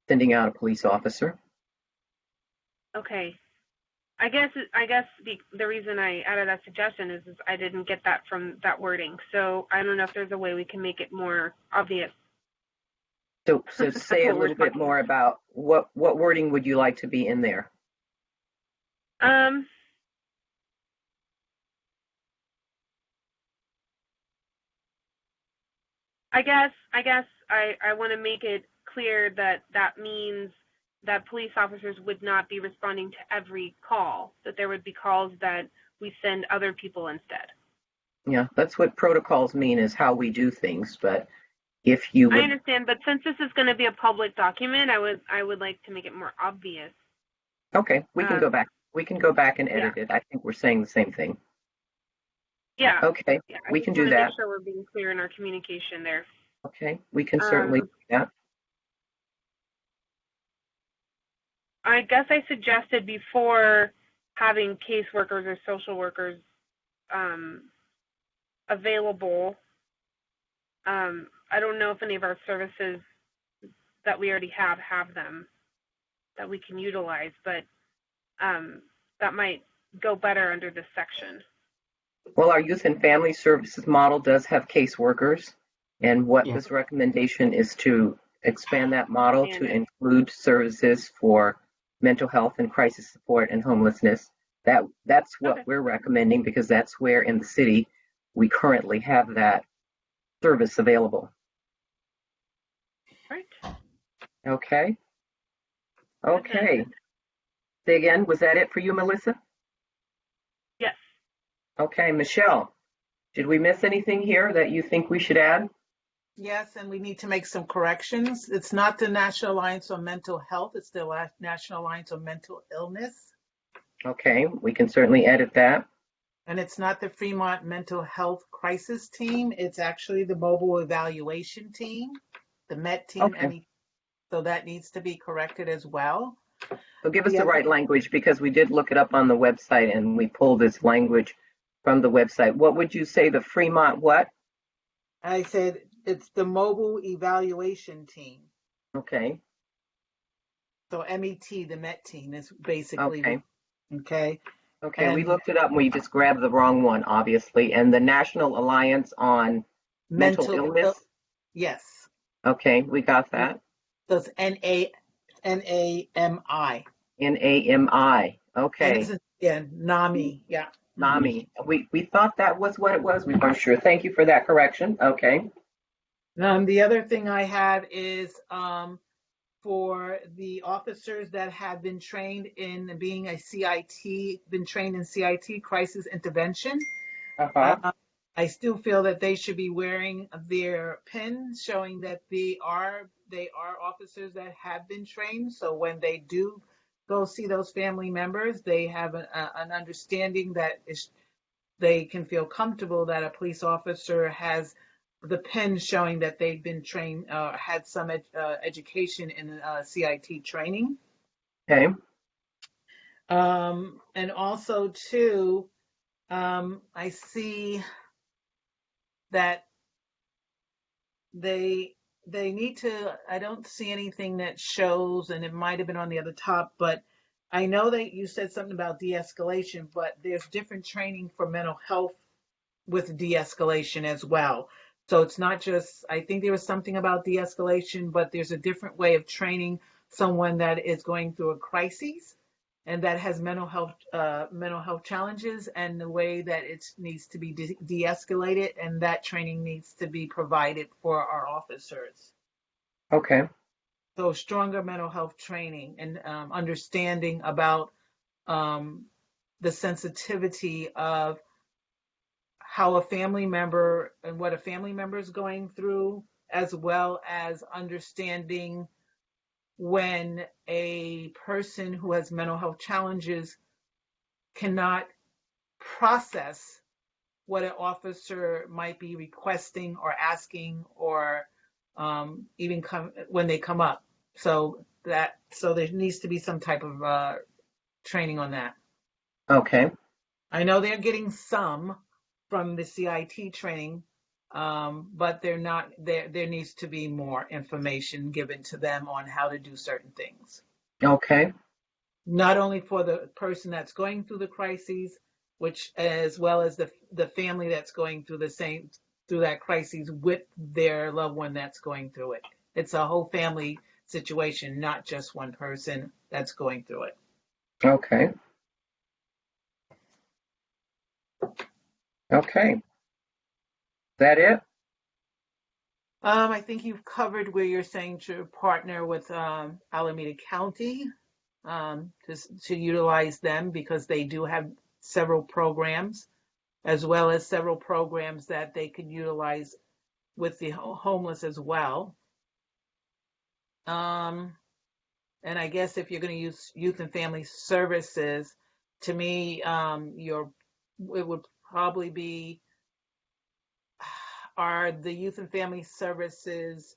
sending out a police officer. Okay. I guess the reason I added that suggestion is I didn't get that from that wording. So I don't know if there's a way we can make it more obvious. So say a little bit more about what wording would you like to be in there? I guess I want to make it clear that means that police officers would not be responding to every call, that there would be calls that we send other people instead. Yeah, that's what protocols mean, is how we do things. But if you would, I understand, but since this is going to be a public document, I would like to make it more obvious. okay, we can go back. We can go back and edit it. I think we're saying the same thing. Yeah. Okay, Yeah, we can do that. Make sure we're being clear in our communication there. Okay, we can certainly do that. I guess I suggested before having caseworkers or social workers available. I don't know if any of our services that we already have them that we can utilize, but that might go better under this section. Well, our youth and family services model does have caseworkers, and what this recommendation is to expand that model to include services for mental health and crisis support and homelessness. That's what we're recommending, because that's where in the city we currently have that service available. Right. Okay. Okay. Say again, was that it for you, Melissa? Yes. Okay, Michelle, did we miss anything here that you think we should add? Yes, and we need to make some corrections. It's not the National Alliance on Mental Health, it's the National Alliance on Mental Illness. Okay, we can certainly edit that. And it's not the Fremont Mental Health Crisis Team, it's actually the Mobile Evaluation Team, the MET team. Okay. So that needs to be corrected as well. So give us The the other, right language, because we did look it up on the website and we pulled this language from the website. What would you say the Fremont what? I said it's the mobile evaluation team. Okay, So MET, the MET team is basically, okay, okay. okay. We And looked it up and we just grabbed the wrong one, obviously. And the National Alliance on Mental mental, Illness. yes. Okay, we got that. So it's NAMI. NAMI. And Okay, it's, yeah, NAMI, yeah. NAMI. We thought that was what it was. We weren't sure. Thank you for that correction. Okay. The other thing I have is for the officers that have been trained in being a CIT, been trained in CIT, crisis intervention. Uh-huh. I still feel that they should be wearing their pins showing that they are officers that have been trained. So when they do go see those family members, they have an understanding that they can feel comfortable that a police officer has the pin showing that they've been trained, had some education in CIT training. Okay. And also too, I see that they need to, I don't see anything that shows, and it might have been on the other top, but I know that you said something about de-escalation, but there's different training for mental health with de-escalation as well. So it's not just, I think there was something about de-escalation, but there's a different way of training someone that is going through a crisis and that has mental health challenges, and the way that it needs to be de-escalated, and that training needs to be provided for our officers. Okay. So stronger mental health training and understanding about the sensitivity of how a family member and what a family member is going through, as well as understanding when a person who has mental health challenges cannot process what an officer might be requesting or asking, or even when they come up. So there needs to be some type of training on that. Okay. I know they're getting some from the CIT training, but they're not. There needs to be more information given to them on how to do certain things. Okay. Not only for the person that's going through the crises, which as well as the family that's going through through that crisis with their loved one that's going through it. It's a whole family situation, not just one person that's going through it. Okay. Okay. Is that it? I think you've covered where you're saying to partner with Alameda County to utilize them, because they do have several programs, as well as several programs that they could utilize with the homeless as well. And I guess if you're going to use youth and family services, to me, it would probably be, are the youth and family services,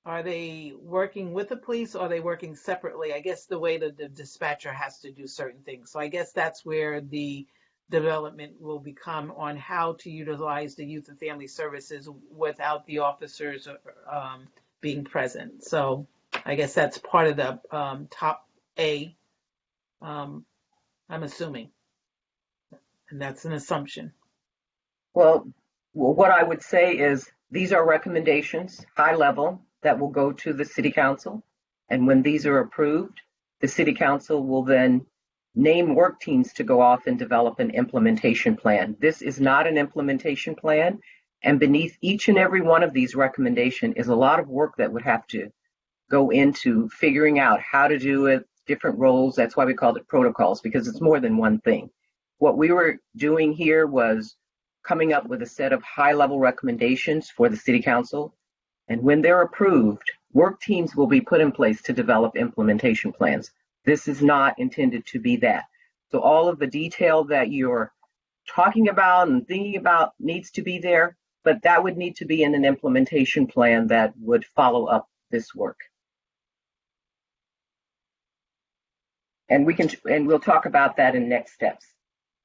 are they working with the police, or are they working separately? I guess the way that the dispatcher has to do certain things. So I guess that's where the development will become on how to utilize the youth and family services without the officers being present. So I guess that's part of the top A, I'm assuming, and that's an assumption. Well, what I would say is these are recommendations, high level, that will go to the city council. And when these are approved, the city council will then name work teams to go off and develop an implementation plan. This is not an implementation plan. And beneath each and every one of these recommendations is a lot of work that would have to go into figuring out how to do it, different roles. That's why we called it protocols, because it's more than one thing. What we were doing here was coming up with a set of high-level recommendations for the city council. And when they're approved, work teams will be put in place to develop implementation plans. This is not intended to be that. So all of the detail that you're talking about and thinking about needs to be there, but that would need to be in an implementation plan that would follow up this work. And we'll talk about that in next steps.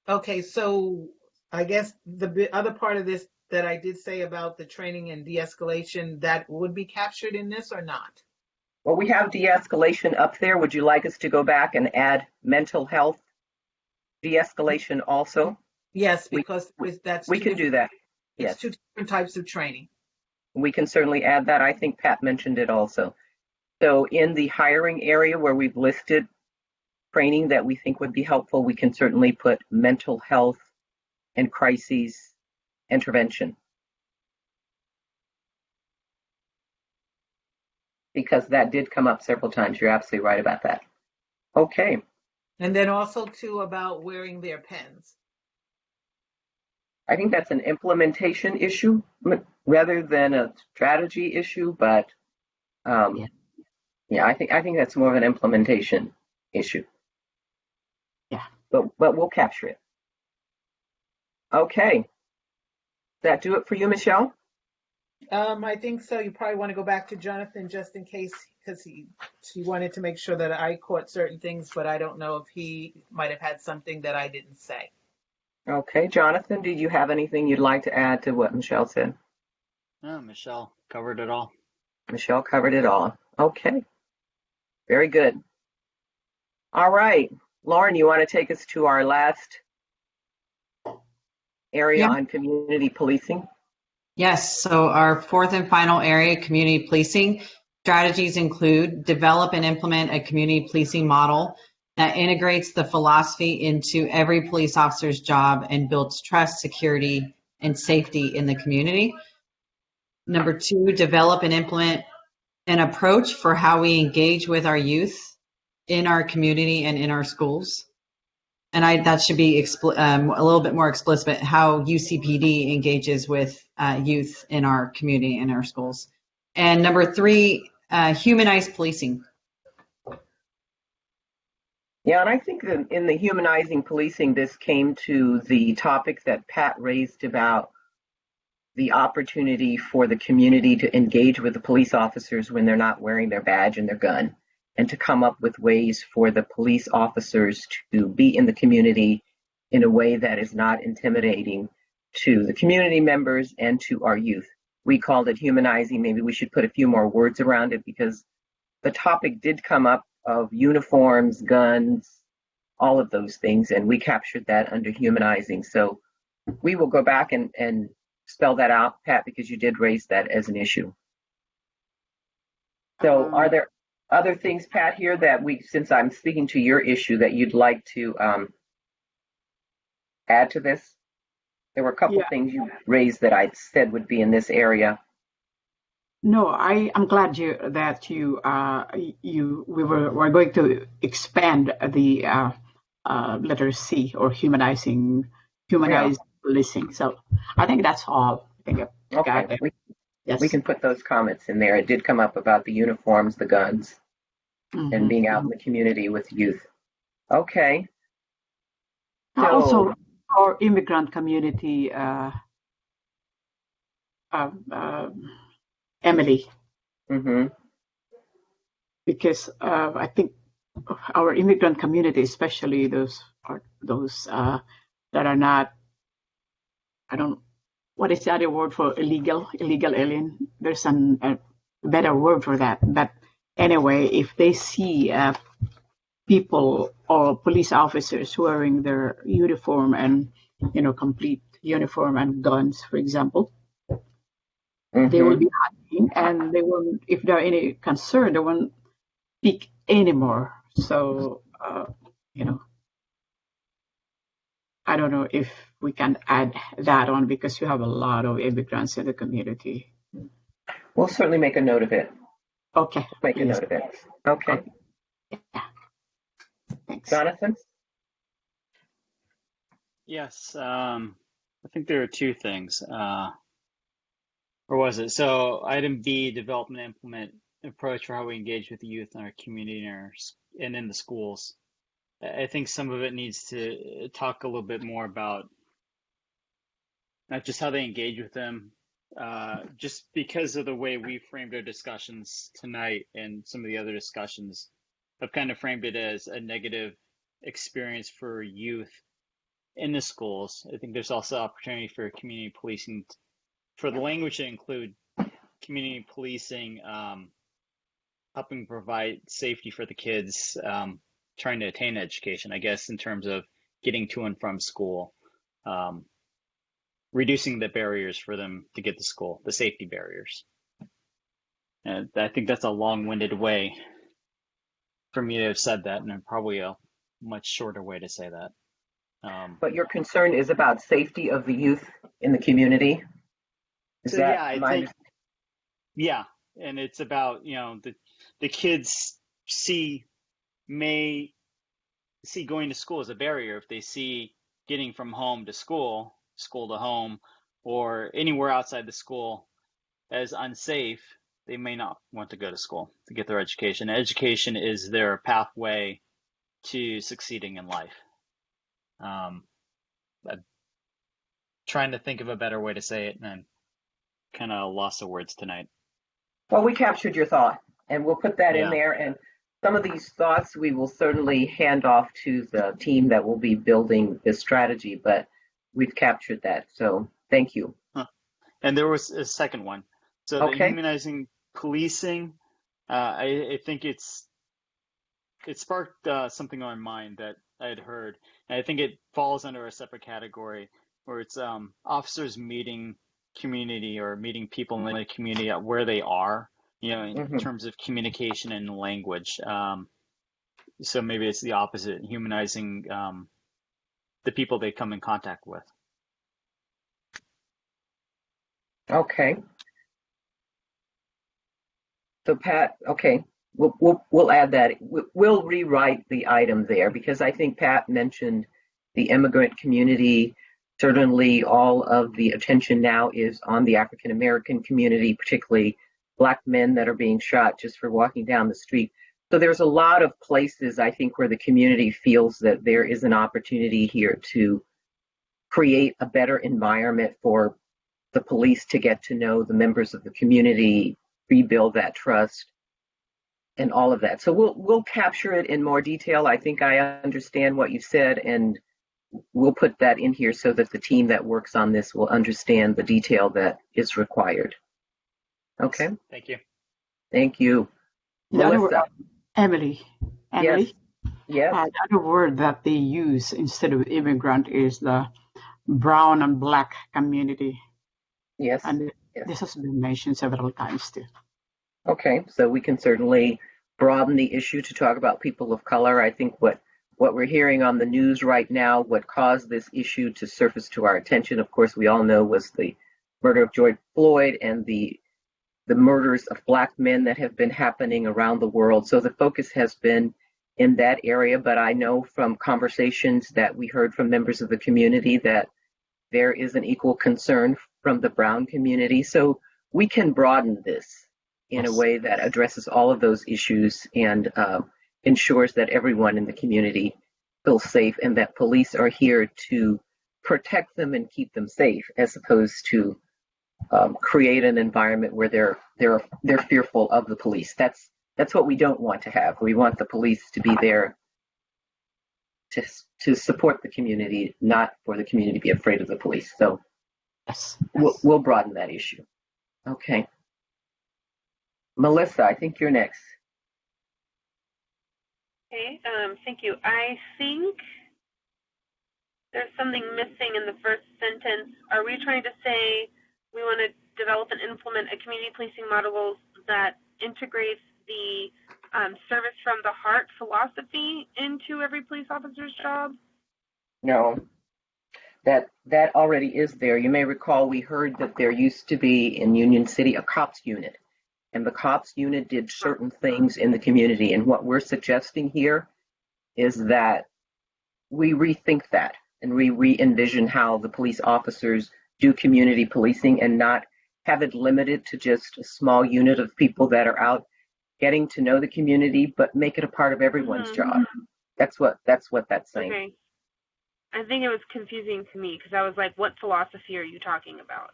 Okay, so I guess the other part of this that I did say about the training and de-escalation, that would be captured in this or not? Well, we have de-escalation up there. Would you like us to go back and add mental health de-escalation also? Yes, We because that's we two can do that. it's Yes, two different types of training. we can certainly add that. I think Pat mentioned it also. So in the hiring area where we've listed training that we think would be helpful, we can certainly put mental health and crises intervention. Because that did come up several times. You're absolutely right about that. Okay. And then also too about wearing their pens. I think that's an implementation issue rather than a strategy issue, but yeah, I think that's more of an implementation issue. Yeah. But we'll capture it. Okay. Does that do it for you, Michelle? I think so. You probably want to go back to Jonathan just in case, because he wanted to make sure that I caught certain things, but I don't know if he might have had something that I didn't say. Okay, Jonathan, do you have anything you'd like to add to what Michelle said? No, Michelle covered it all. Michelle covered it all. Okay. Very good. All right. Lauren, you want to take us to our last area Yeah. on community policing? Yes, so our fourth and final area, community policing. Strategies include develop and implement a community policing model that integrates the philosophy into every police officer's job and builds trust, security, and safety in the community. Number two, develop and implement an approach for how we engage with our youth in our community and in our schools. And that should be a little bit more explicit, but how UCPD engages with youth in our community and our schools. And number three, humanize policing. Yeah, and I think that in the humanizing policing, this came to the topic that Pat raised about the opportunity for the community to engage with the police officers when they're not wearing their badge and their gun, and to come up with ways for the police officers to be in the community in a way that is not intimidating to the community members and to our youth. We called it humanizing. Maybe we should put a few more words around it because the topic did come up of uniforms, guns, all of those things, and we captured that under humanizing. So we will go back and spell that out, Pat, because you did raise that as an issue. So are there other things, Pat, here that since I'm speaking to your issue, that you'd like to add to this? There were a couple things you raised that I said would be in this area. No, I'm glad we were going to expand the letter C, or humanized policing. So I think that's all. I think Okay, yes. we can put those comments in there. It did come up about the uniforms, the guns, and being out in the community with youth. Okay. So, also, our immigrant community, Emily, because I think our immigrant community, especially those that are not, what is the other word for illegal alien? There's a better word for that. But anyway, if they see people or police officers wearing their uniform and complete uniform and guns, for example, they will be hiding, and they will, if there are any concern, they won't speak anymore. So I don't know if we can add that on, because you have a lot of immigrants in the community. We'll certainly make a note of it. Okay. Make a note of it. Okay. Yeah. Thanks. Jonathan? Yes, I think there are two things. Or was it? So item B, develop and implement approach for how we engage with the youth in our community and in the schools. I think some of it needs to talk a little bit more about not just how they engage with them, just because of the way we framed our discussions tonight and some of the other discussions, I've kind of framed it as a negative experience for youth in the schools. I think there's also opportunity for community policing, for the language to include community policing, helping provide safety for the kids trying to attain education, I guess, in terms of getting to and from school, reducing the barriers for them to get to school, the safety barriers. And I think that's a long-winded way for me to have said that, and probably a much shorter way to say that. But your concern is about safety of the youth in the community? Is So that yeah, I my think, yeah, and it's about, the kids may see going to school as a barrier. If they see getting from home to school, school to home, or anywhere outside the school as unsafe, they may not want to go to school to get their education. Education is their pathway to succeeding in life. I'm trying to think of a better way to say it, and I'm kind of lost the words tonight. Well, we captured your thought, and we'll put that in Yeah. there. And some of these thoughts we will certainly hand off to the team that will be building this strategy, but we've captured that. So thank you. And there was a second one. So the Okay. humanizing policing, I think it sparked something on my mind that I had heard. And I think it falls under a separate category where it's officers meeting community or meeting people in the community at where they are, in Mhm. terms of communication and language. So maybe it's the opposite, humanizing the people they come in contact with. Okay. So Pat, okay, we'll add that. We'll rewrite the item there because I think Pat mentioned the immigrant community. Certainly, all of the attention now is on the African American community, particularly Black men that are being shot just for walking down the street. So there's a lot of places I think where the community feels that there is an opportunity here to create a better environment for the police to get to know the members of the community, rebuild that trust, and all of that. So we'll capture it in more detail. I think I understand what you said, and we'll put that in here so that the team that works on this will understand the detail that is required. Okay. Thank you. Thank you. The other word, Melissa. Emily. Yes. Yes. The other word that they use instead of immigrant is the brown and black community. Yes. And Yes. this has been mentioned several times too. Okay. So we can certainly broaden the issue to talk about people of color. I think what we're hearing on the news right now, what caused this issue to surface to our attention, of course, we all know was the murder of George Floyd and the murders of Black men that have been happening around the world. So the focus has been in that area, but I know from conversations that we heard from members of the community that there is an equal concern from the brown community. So we can broaden this in a way that addresses all of those issues and ensures that everyone in the community feels safe and that police are here to protect them and keep them safe, as opposed to create an environment where they're fearful of the police. That's what we don't want to have. We want the police to be there to support the community, not for the community to be afraid of the police. So we'll broaden that issue. Okay. Melissa, I think you're next. Okay, thank you. I think there's something missing in the first sentence. Are we trying to say we want to develop and implement a community policing model that integrates the service from the heart philosophy into every police officer's job? No, that already is there. You may recall we heard that there used to be in Union City a cops unit, and the cops unit did certain things in the community. And what we're suggesting here is that we rethink that and we re-envision how the police officers do community policing and not have it limited to just a small unit of people that are out getting to know the community, but make it a part of everyone's job. That's what that's saying. Okay. I think it was confusing to me because I was like, what philosophy are you talking about?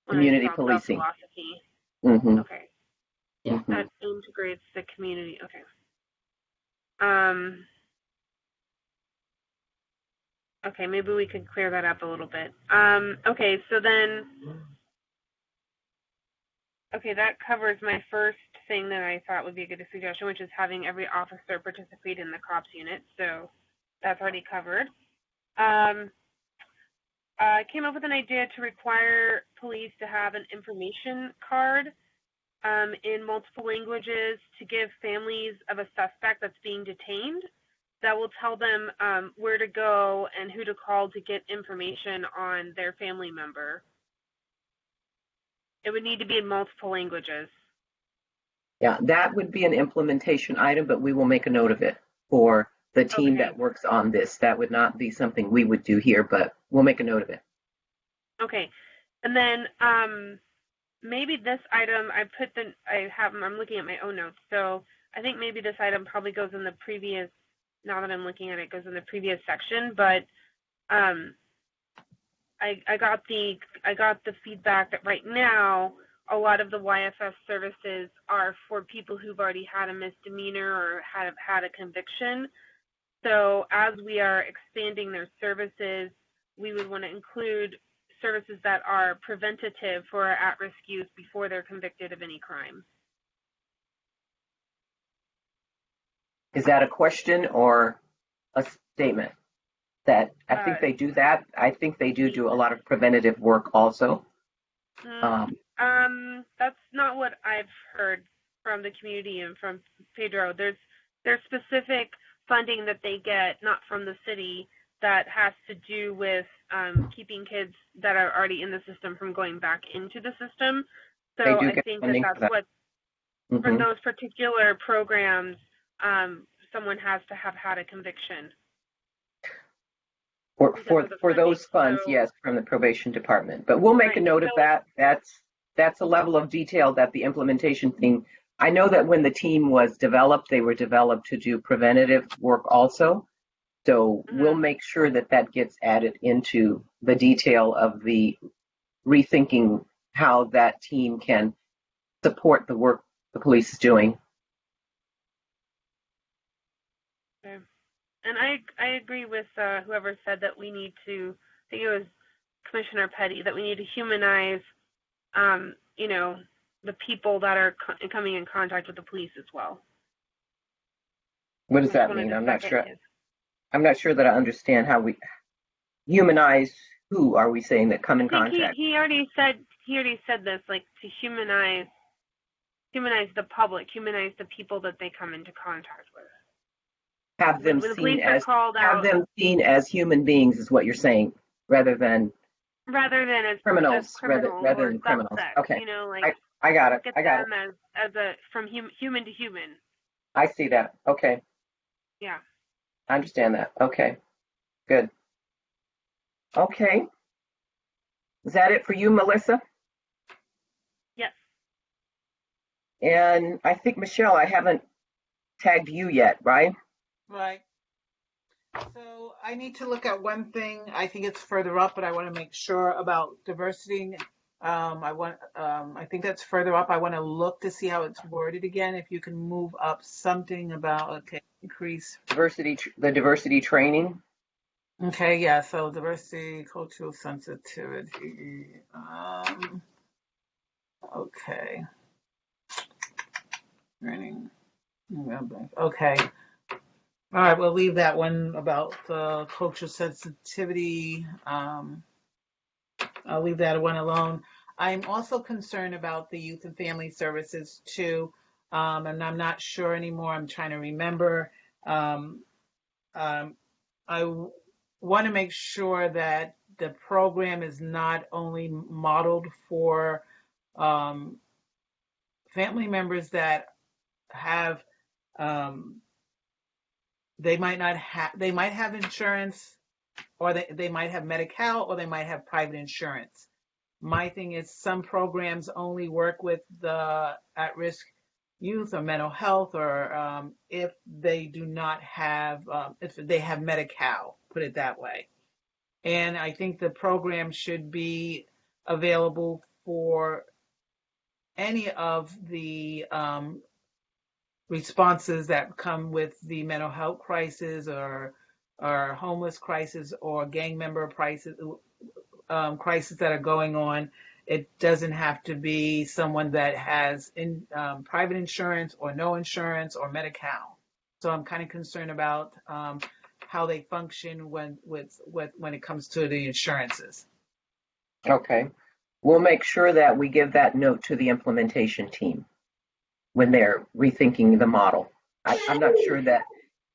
when I Community saw the policing. philosophy. Mm-hmm. Okay. Yeah. Mm-hmm. That integrates the community. Okay. Okay, maybe we could clear that up a little bit. Okay, so then, okay, that covers my first thing that I thought would be a good suggestion, which is having every officer participate in the COPS unit. So that's already covered. I came up with an idea to require police to have an information card in multiple languages to give families of a suspect that's being detained that will tell them where to go and who to call to get information on their family member. It would need to be in multiple languages. Yeah, that would be an implementation item, but we will make a note of it for the team Okay. that works on this. That would not be something we would do here, but we'll make a note of it. Okay, and then maybe this item I'm looking at my own notes, so I think maybe this item probably goes in the previous. Now that I'm looking at it, goes in the previous section, but I got the feedback that right now a lot of the YFS services are for people who've already had a misdemeanor or have had a conviction. So as we are expanding their services, we would want to include services that are preventative for at-risk youth before they're convicted of any crime. Is that a question or a statement? That I think they do that. I think they do a lot of preventative work also. That's not what I've heard from the community and from Pedro. There's specific funding that they get, not from the city, that has to do with keeping kids that are already in the system from going back into the system. So I think that's what, for those particular programs, someone has to have had a conviction. For those funds, so, yes, from the probation department. But we'll make a note of that. That's a level of detail that the implementation thing. I know that when the team was developed, they were developed to do preventative work also. So we'll make sure that that gets added into the detail of the rethinking how that team can support the work the police is doing. Okay. And I agree with whoever said that we need to, I think it was Commissioner Petty, that we need to humanize, the people that are coming in contact with the police as well. What does that mean? I'm not sure. I'm not sure that I understand how we humanize. Who are we saying that come in contact? He already said this, like to humanize the public, humanize the people that they come into contact with. Have them seen as human beings is what you're saying, rather than as criminals. Rather than criminals. Okay. I got it. I got it. As from human to human. I see that. Okay. Yeah. I understand that. Okay. Good. Okay. Is that it for you, Melissa? Yes. And I think, Michelle, I haven't tagged you yet, right? Right. So I need to look at one thing. I think it's further up, but I want to make sure about diversity. I think that's further up. I want to look to see how it's worded again. If you can move up something about increase the diversity training. Okay, yeah. So diversity, cultural sensitivity. Okay. Training. Okay. All right, we'll leave that one about cultural sensitivity. I'll leave that one alone. I'm also concerned about the youth and family services too, and I'm not sure anymore. I'm trying to remember. I want to make sure that the program is not only modeled for family members that have they might have insurance, or they might have Medi-Cal, or they might have private insurance. My thing is some programs only work with the at-risk youth or mental health, or if they do not have, if they have Medi-Cal, put it that way. And I think the program should be available for any of the responses that come with the mental health crisis or homeless crisis or gang member crisis that are going on. It doesn't have to be someone that has private insurance or no insurance or Medi-Cal. So I'm kind of concerned about how they function when it comes to the insurances. Okay. We'll make sure that we give that note to the implementation team when they're rethinking the model. I'm not sure that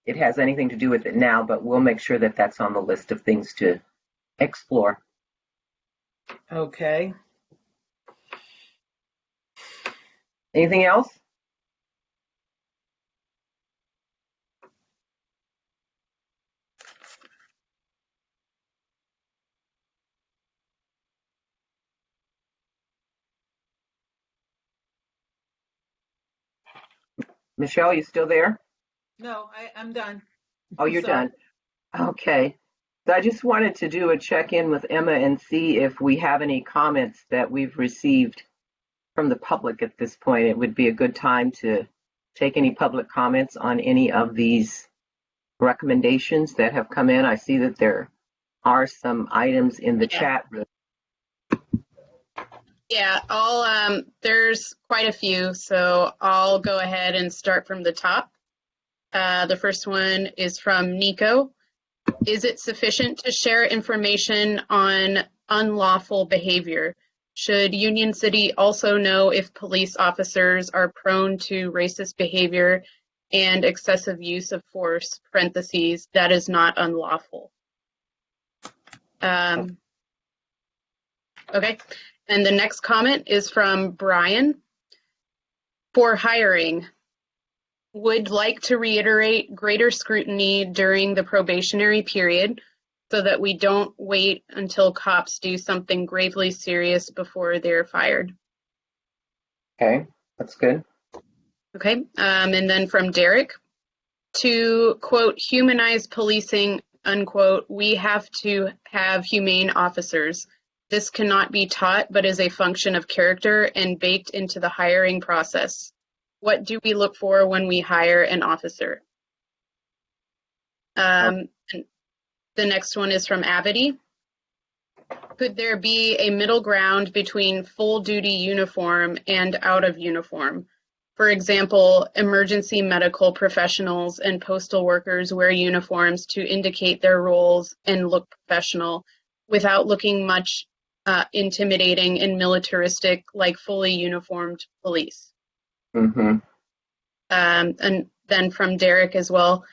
it has anything to do with it now, but we'll make sure that that's on the list of things to explore. Okay. Anything else? Michelle, you still there? No, I'm done. Oh, you're Sorry. done. Okay. So I just wanted to do a check-in with Emma and see if we have any comments that we've received from the public at this point. It would be a good time to take any public comments on any of these recommendations that have come in. I see that there are some items in the chat room. Yeah, there's quite a few, so I'll go ahead and start from the top. The first one is from Nico. Is it sufficient to share information on unlawful behavior? Should Union City also know if police officers are prone to racist behavior and excessive use of force, parentheses, that is not unlawful? Okay, and the next comment is from Brian. For hiring, would like to reiterate greater scrutiny during the probationary period so that we don't wait until cops do something gravely serious before they're fired. Okay, that's good. Okay, and then from Derek, to quote, humanize policing, unquote, we have to have humane officers. This cannot be taught, but is a function of character and baked into the hiring process. What do we look for when we hire an officer? The next one is from Avity. Could there be a middle ground between full duty uniform and out of uniform? For example, emergency medical professionals and postal workers wear uniforms to indicate their roles and look professional without looking much intimidating and militaristic like fully uniformed police. Mm-hmm. And then from Derek as well,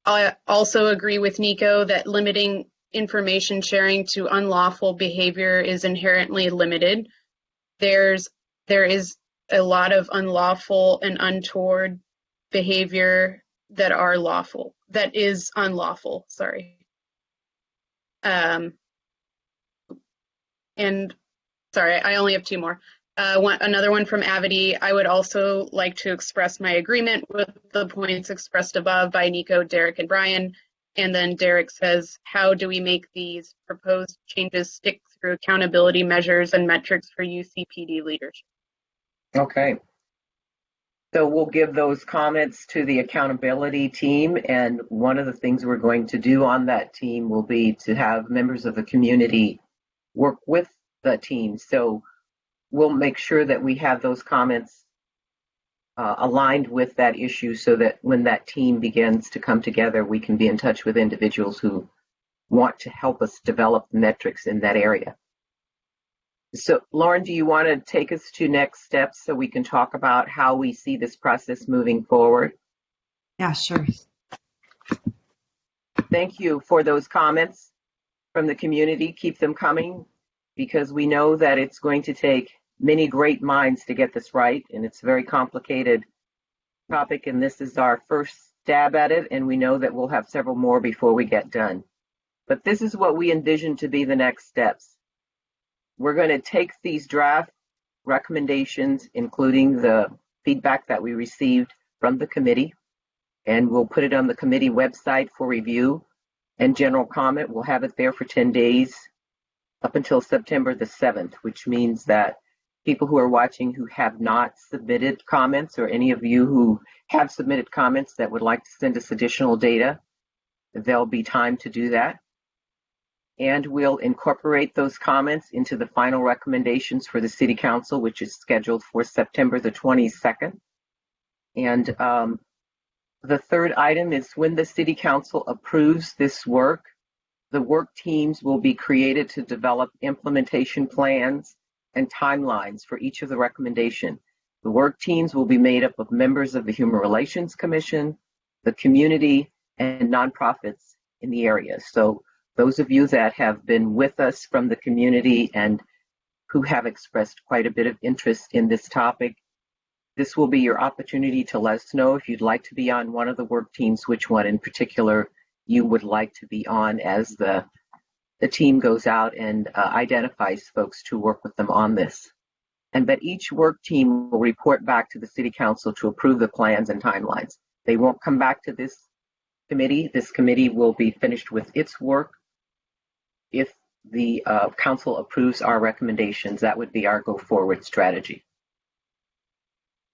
I also agree with Nico that limiting information sharing to unlawful behavior is inherently limited. There is a lot of unlawful and untoward behavior that is unlawful, sorry. And sorry, I only have two more. Another one from Avity. I would also like to express my agreement with the points expressed above by Nico, Derek, and Brian. And then Derek says, how do we make these proposed changes stick through accountability measures and metrics for UCPD leadership? Okay. So we'll give those comments to the accountability team. And one of the things we're going to do on that team will be to have members of the community work with the team. So we'll make sure that we have those comments aligned with that issue so that when that team begins to come together, we can be in touch with individuals who want to help us develop metrics in that area. So Lauren, do you want to take us to next steps so we can talk about how we see this process moving forward? Yeah, sure. Thank you for those comments from the community. Keep them coming because we know that it's going to take many great minds to get this right, and it's a very complicated topic, and this is our first stab at it, and we know that we'll have several more before we get done. But this is what we envision to be the next steps. We're going to take these draft recommendations, including the feedback that we received from the committee, and we'll put it on the committee website for review and general comment. We'll have it there for 10 days up until September the 7th, which means that people who are watching who have not submitted comments, or any of you who have submitted comments that would like to send us additional data, there'll be time to do that. And we'll incorporate those comments into the final recommendations for the City Council, which is scheduled for September the 22nd. And the third item is when the City Council approves this work, the work teams will be created to develop implementation plans and timelines for each of the recommendations. The work teams will be made up of members of the Human Relations Commission, the community, and nonprofits in the area. So those of you that have been with us from the community and who have expressed quite a bit of interest in this topic, this will be your opportunity to let us know if you'd like to be on one of the work teams, which one in particular you would like to be on, as the team goes out and identifies folks to work with them on this. And that each work team will report back to the City Council to approve the plans and timelines. They won't come back to this committee. This committee will be finished with its work. If the council approves our recommendations, that would be our go forward strategy.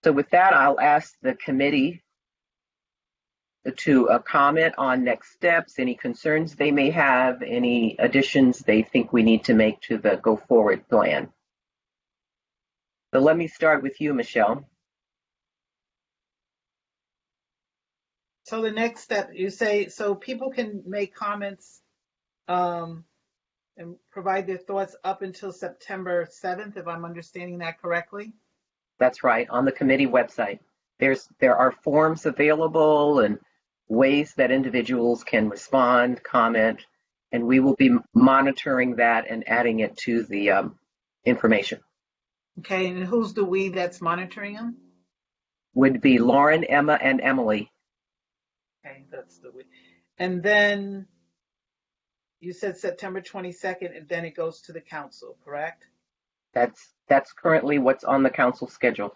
So with that, I'll ask the committee to comment on next steps, any concerns they may have, any additions they think we need to make to the go forward plan. So let me start with you, Michelle. So the next step, you say, so people can make comments and provide their thoughts up until September 7th, if I'm understanding that correctly? That's right, on the committee website. There are forms available and ways that individuals can respond, comment, and we will be monitoring that and adding it to the information. Okay, and who's the we that's monitoring them? Would be Lauren, Emma, and Emily. Okay, that's the we. And then you said September 22nd, and then it goes to the council, correct? That's currently what's on the council schedule.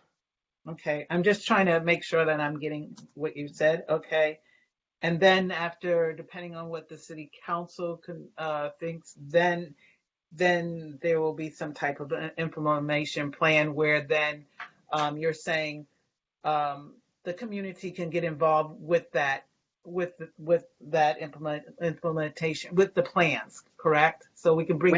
Okay, I'm just trying to make sure that I'm getting what you said. Okay, and then after, depending on what the city council thinks, then there will be some type of implementation plan where then you're saying the community can get involved with that, with that implementation, with the plans, correct? So we can bring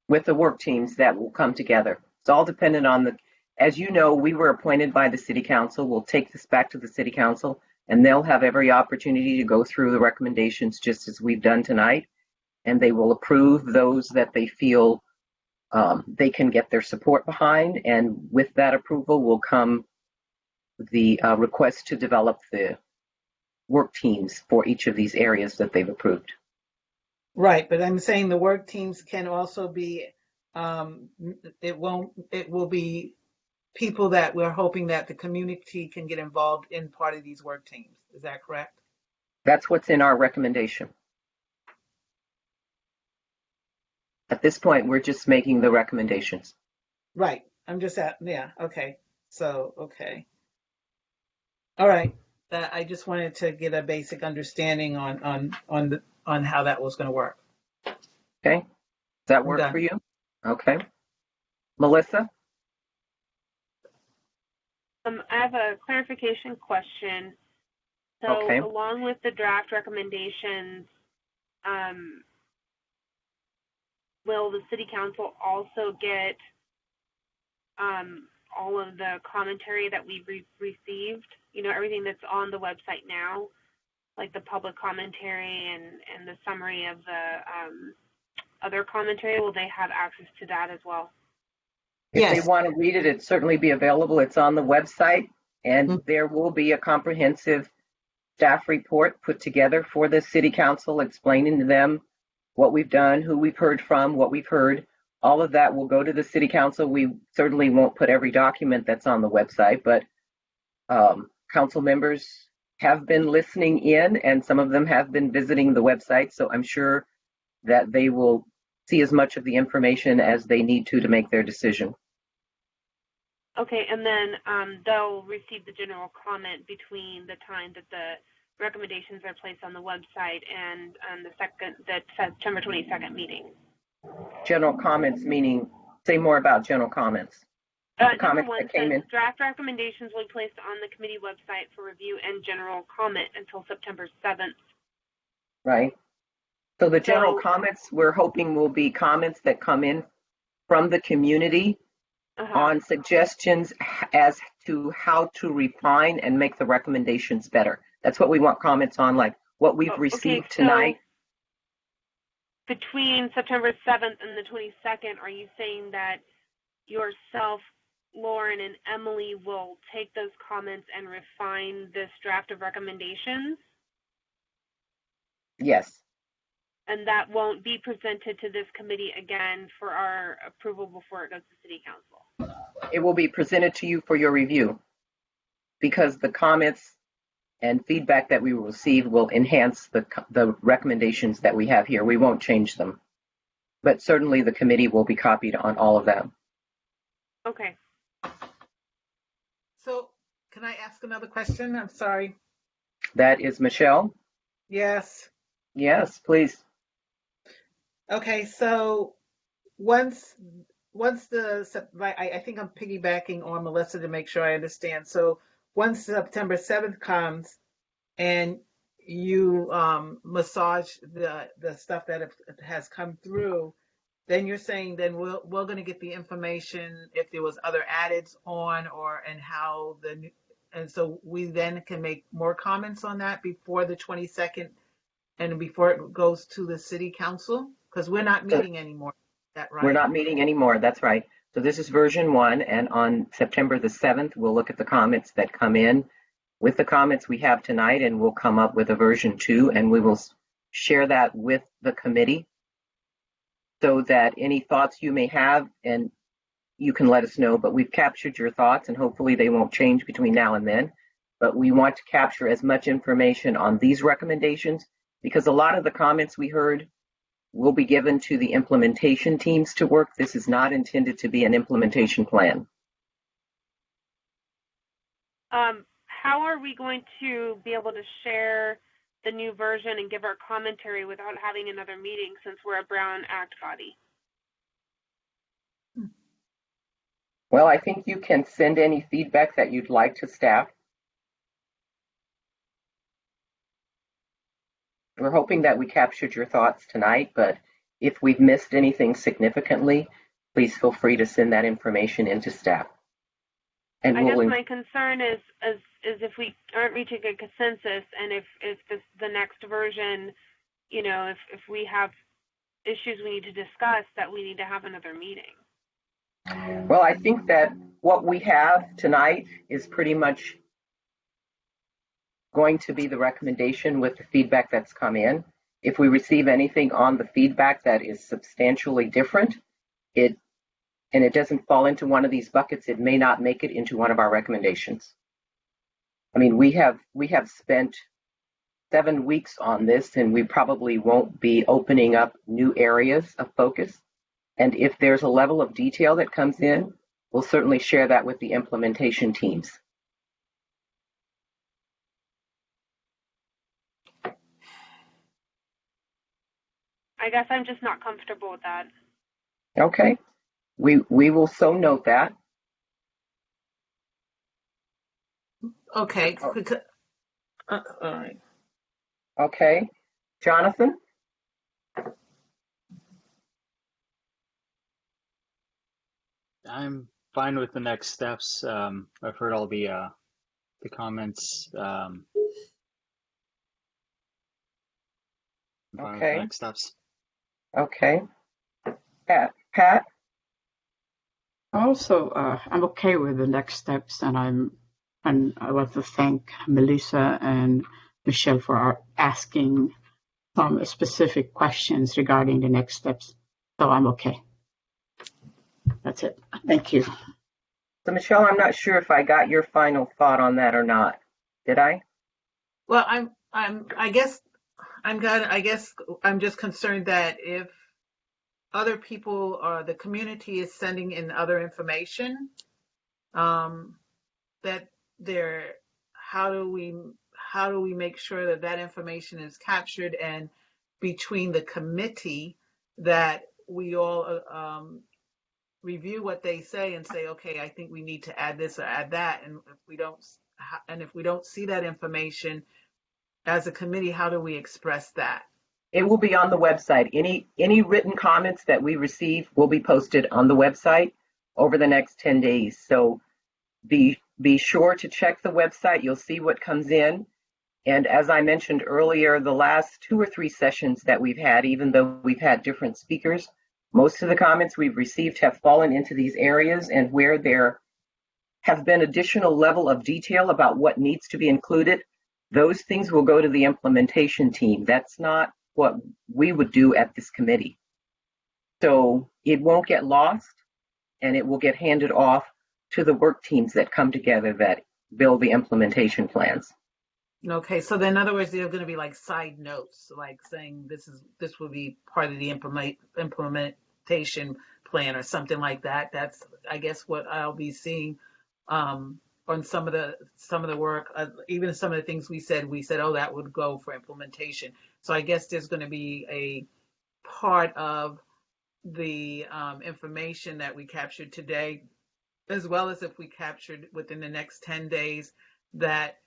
with the work teams that will come together. It's all dependent on as you know, we were appointed by the City Council. We'll take this back to the City Council, and they'll have every opportunity to go through the recommendations just as we've done tonight, and they will approve those that they feel they can get their support behind, and with that approval will come the request to develop the work teams for each of these areas that they've approved. Right, but I'm saying the work teams can also be, it will be people that we're hoping that the community can get involved in part of these work teams. Is that correct? That's what's in our recommendation. At this point, we're just making the recommendations. Right, I'm just yeah, okay. So, okay. All right, I just wanted to get a basic understanding on how that was going to work. Okay, does that work for you? Okay. Melissa? I have a clarification question. So okay. Along with the draft recommendations, will the City Council also get all of the commentary that we've received? You know, everything that's on the website now, like the public commentary and the summary of the other commentary, will they have access to that as well? If they want to read it, it'd certainly be available. It's on the website, and there will be a comprehensive staff report put together for the City Council explaining to them what we've done, who we've heard from, what we've heard. All of that will go to the City Council. We certainly won't put every document that's on the website, but council members have been listening in, and some of them have been visiting the website, so I'm sure that they will see as much of the information as they need to make their decision. Okay, and then they'll receive the general comment between the time that the recommendations are placed on the website and the September 22nd meeting. General comments meaning say more about general comments. Number Comments one that came says in. draft recommendations will be placed on the committee website for review and general comment until September 7th. Right. So the general So- comments we're hoping will be comments that come in from the community on suggestions as to how to refine and make the recommendations better. That's what we want comments on, like what we've received tonight. So between September 7th and the 22nd, are you saying that yourself, Lauren, and Emily will take those comments and refine this draft of recommendations? Yes. And that won't be presented to this committee again for our approval before it goes to City Council? It will be presented to you for your review because the comments and feedback that we will receive will enhance the recommendations that we have here. We won't change them, but certainly the committee will be copied on all of them. Okay. So can I ask another question? I'm sorry. That is Michelle. Yes. Yes, please. Okay, so once I think I'm piggybacking on Melissa to make sure I understand. So once September 7th comes and you massage the stuff that has come through, then you're saying then we're going to get the information if there was other added on and how and so we then can make more comments on that before the 22nd and before it goes to the City Council, because we're not meeting anymore. Is that right? We're not meeting anymore. That's right. So this is version 1, and on September the 7th, we'll look at the comments that come in with the comments we have tonight, and we'll come up with a version 2, and we will share that with the committee so that any thoughts you may have, and you can let us know, but we've captured your thoughts, and hopefully they won't change between now and then. But we want to capture as much information on these recommendations because a lot of the comments we heard will be given to the implementation teams to work. This is not intended to be an implementation plan. How are we going to be able to share the new version and give our commentary without having another meeting since we're a Brown Act body? Well, I think you can send any feedback that you'd like to staff. We're hoping that we captured your thoughts tonight, but if we've missed anything significantly, please feel free to send that information into staff. And I guess my concern is if we aren't reaching a consensus, and if the next version, if we have issues we need to discuss, that we need to have another meeting. Well, I think that what we have tonight is pretty much going to be the recommendation with the feedback that's come in. If we receive anything on the feedback that is substantially different, and it doesn't fall into one of these buckets, it may not make it into one of our recommendations. I mean, we have spent 7 weeks on this, and we probably won't be opening up new areas of focus. And if there's a level of detail that comes in, we'll certainly share that with the implementation teams. I guess I'm just not comfortable with that. Okay. We will so note that. Okay. All right. Okay. Jonathan? I'm fine with the next steps. I've heard all the comments. I'm fine with the Okay. next steps. Okay. Pat? Also, I'm okay with the next steps, and I want to thank Melissa and Michelle for asking some specific questions regarding the next steps. So I'm okay. That's it. Thank you. So Michelle, I'm not sure if I got your final thought on that or not. Did I? Well, I guess I'm just concerned that if other people or the community is sending in other information, that how do we make sure that information is captured, and between the committee that we all review what they say and say, okay, I think we need to add this or add that. And if we don't see that information as a committee, how do we express that? It will be on the website. Any written comments that we receive will be posted on the website over the next 10 days. So be sure to check the website. You'll see what comes in. And as I mentioned earlier, the last 2 or 3 sessions that we've had, even though we've had different speakers, most of the comments we've received have fallen into these areas, and where there has been additional level of detail about what needs to be included, those things will go to the implementation team. That's not what we would do at this committee. So it won't get lost, and it will get handed off to the work teams that come together that build the implementation plans. Okay, so then in other words, there are going to be like side notes, like saying this will be part of the implementation plan or something like that. That's, I guess, what I'll be seeing on some of the work. Even some of the things we said, oh, that would go for implementation. So I guess there's going to be a part of the information that we captured today, as well as if we captured within the next 10 days, that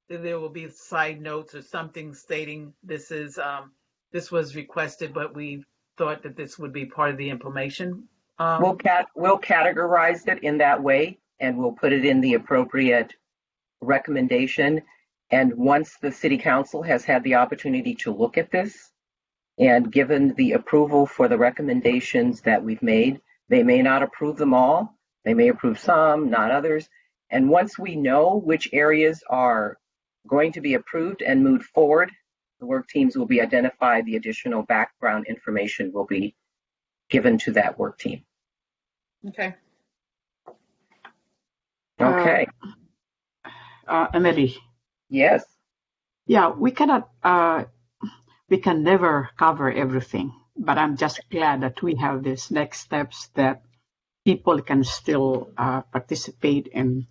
there will be side notes or something stating this was requested, but we thought that this would be part of the implementation. We'll categorize it in that way, and we'll put it in the appropriate recommendation. And once the city council has had the opportunity to look at this and given the approval for the recommendations that we've made, they may not approve them all. They may approve some, not others. And once we know which areas are going to be approved and moved forward, the work teams will be identified. The additional background information will be given to that work team. Okay. Okay. Emily. Yes. Yeah, we can never cover everything, but I'm just glad that we have these next steps that people can still participate in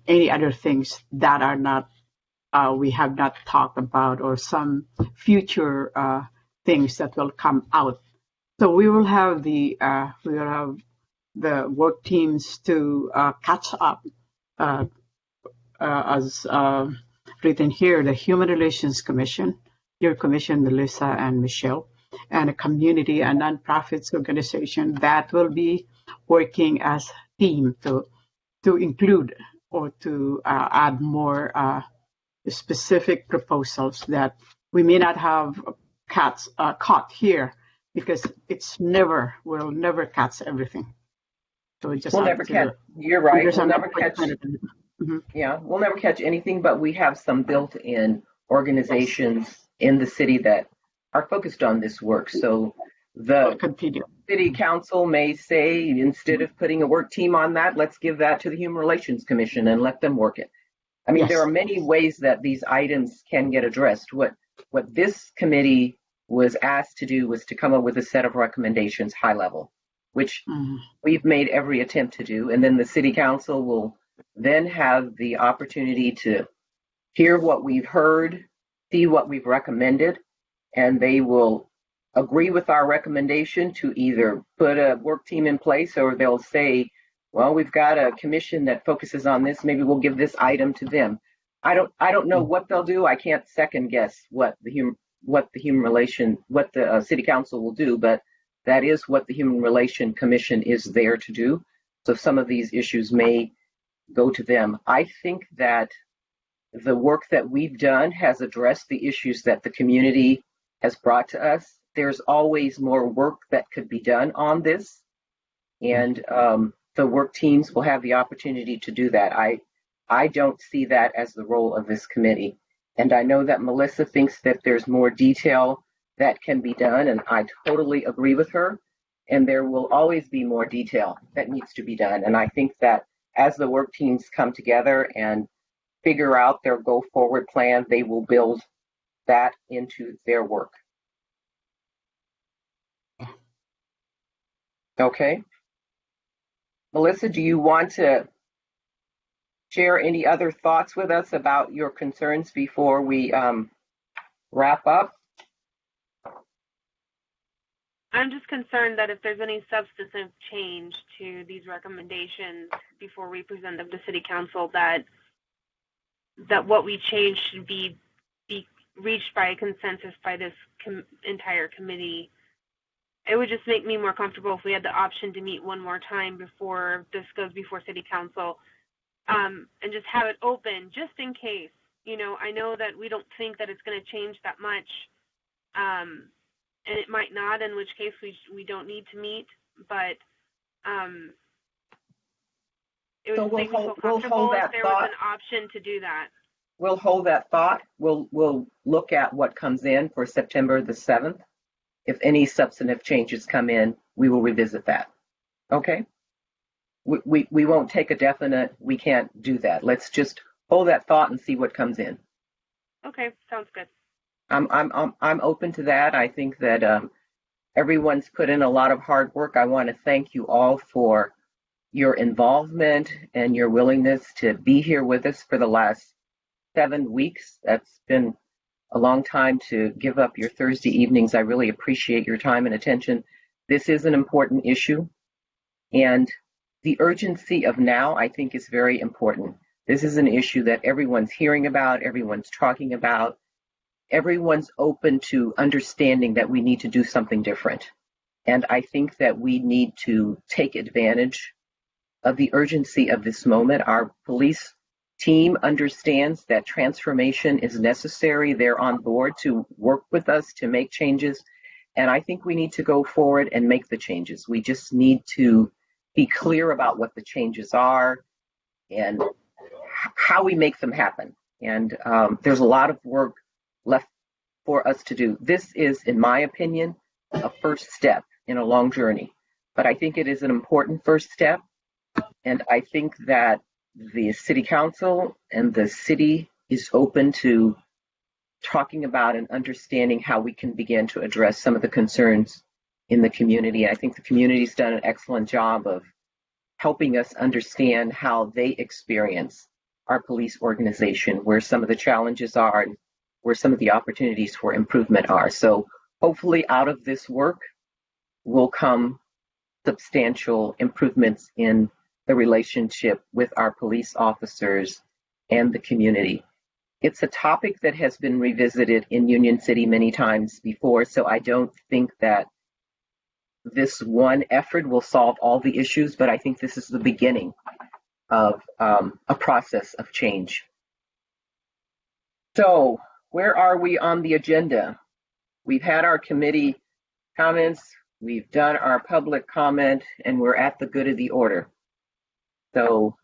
any other things that are not we have not talked about, or some future things that will come out. So we will have the work teams to catch up, as written here, the Human Relations Commission, your commission, Melissa and Michelle, and a community and nonprofits organization that will be working as a team to include or to add more specific proposals that we may not have caught here, because we'll never catch everything. So we just we'll never catch. You're right. We'll never catch. Mm-hmm. Yeah, we'll never catch anything, but we have some built-in organizations in the city that are focused on this work. So the city council may say, instead of putting a work team on that, let's give that to the Human Relations Commission and let them work it. I mean, There are many ways that these items can get addressed. What this committee was asked to do was to come up with a set of recommendations, high level, which we've made every attempt to do. And then the city council will then have the opportunity to hear what we've heard, see what we've recommended, and they will agree with our recommendation to either put a work team in place, or they'll say, well, we've got a commission that focuses on this. Maybe we'll give this item to them. I don't know what they'll do. I can't second guess what the city council will do, but that is what the Human Relation Commission is there to do. So some of these issues may go to them. I think that the work that we've done has addressed the issues that the community has brought to us. There's always more work that could be done on this, and the work teams will have the opportunity to do that. I don't see that as the role of this committee. And I know that Melissa thinks that there's more detail that can be done, and I totally agree with her. And there will always be more detail that needs to be done. And I think that as the work teams come together and figure out their go forward plan, they will build that into their work. Okay. Melissa, do you want to share any other thoughts with us about your concerns before we wrap up? I'm just concerned that if there's any substantive change to these recommendations before we present them to City Council, that what we change should be reached by a consensus by this entire committee. It would just make me more comfortable if we had the option to meet one more time before this goes before City Council, and just have it open just in case. I know that we don't think that it's going to change that much, and it might not, in which case we don't need to meet, but it would So just make me feel we'll hold comfortable if that there was thought. an option to do that. We'll hold that thought. We'll look at what comes in for September the 7th. If any substantive changes come in, we will revisit that. Okay? We won't take a definite, we can't do that. Let's just hold that thought and see what comes in. Okay, sounds good. I'm open to that. I think that everyone's put in a lot of hard work. I want to thank you all for your involvement and your willingness to be here with us for the last 7 weeks. That's been a long time to give up your Thursday evenings. I really appreciate your time and attention. This is an important issue, and the urgency of now, I think, is very important. This is an issue that everyone's hearing about, everyone's talking about, everyone's open to understanding that we need to do something different. And I think that we need to take advantage of the urgency of this moment. Our police team understands that transformation is necessary. They're on board to work with us to make changes. And I think we need to go forward and make the changes. We just need to be clear about what the changes are and how we make them happen. And there's a lot of work left for us to do. This is, in my opinion, a first step in a long journey. But I think it is an important first step. And I think that the City Council and the city is open to talking about and understanding how we can begin to address some of the concerns in the community. I think the community's done an excellent job of helping us understand how they experience our police organization, where some of the challenges are and where some of the opportunities for improvement are. So hopefully out of this work will come substantial improvements in the relationship with our police officers and the community. It's a topic that has been revisited in Union City many times before, so I don't think that this one effort will solve all the issues, but I think this is the beginning of a process of change. So, where are we on the agenda? We've had our committee comments, we've done our public comment, and we're at the good of the order. So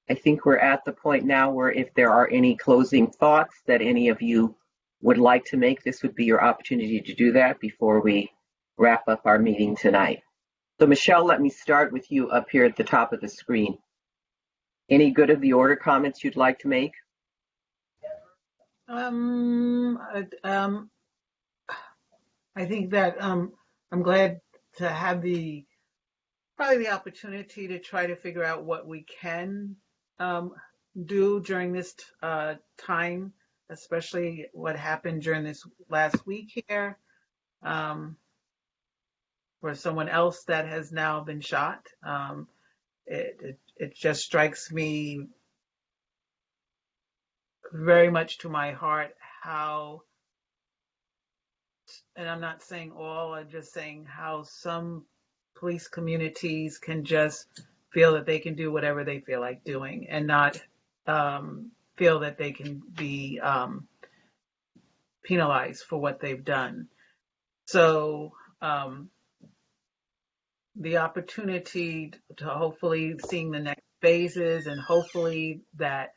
I think we're at the point now where if there are any closing thoughts that any of you would like to make, this would be your opportunity to do that before we wrap up our meeting tonight. So Michelle, let me start with you up here at the top of the screen. Any good of the order comments you'd like to make? I think that I'm glad to have probably the opportunity to try to figure out what we can do during this time, especially what happened during this last week here, for someone else that has now been shot. It just strikes me very much to my heart how, and I'm not saying all, I'm just saying how some police communities can just feel that they can do whatever they feel like doing and not feel that they can be penalized for what they've done. So the opportunity to hopefully seeing the next phases, and hopefully that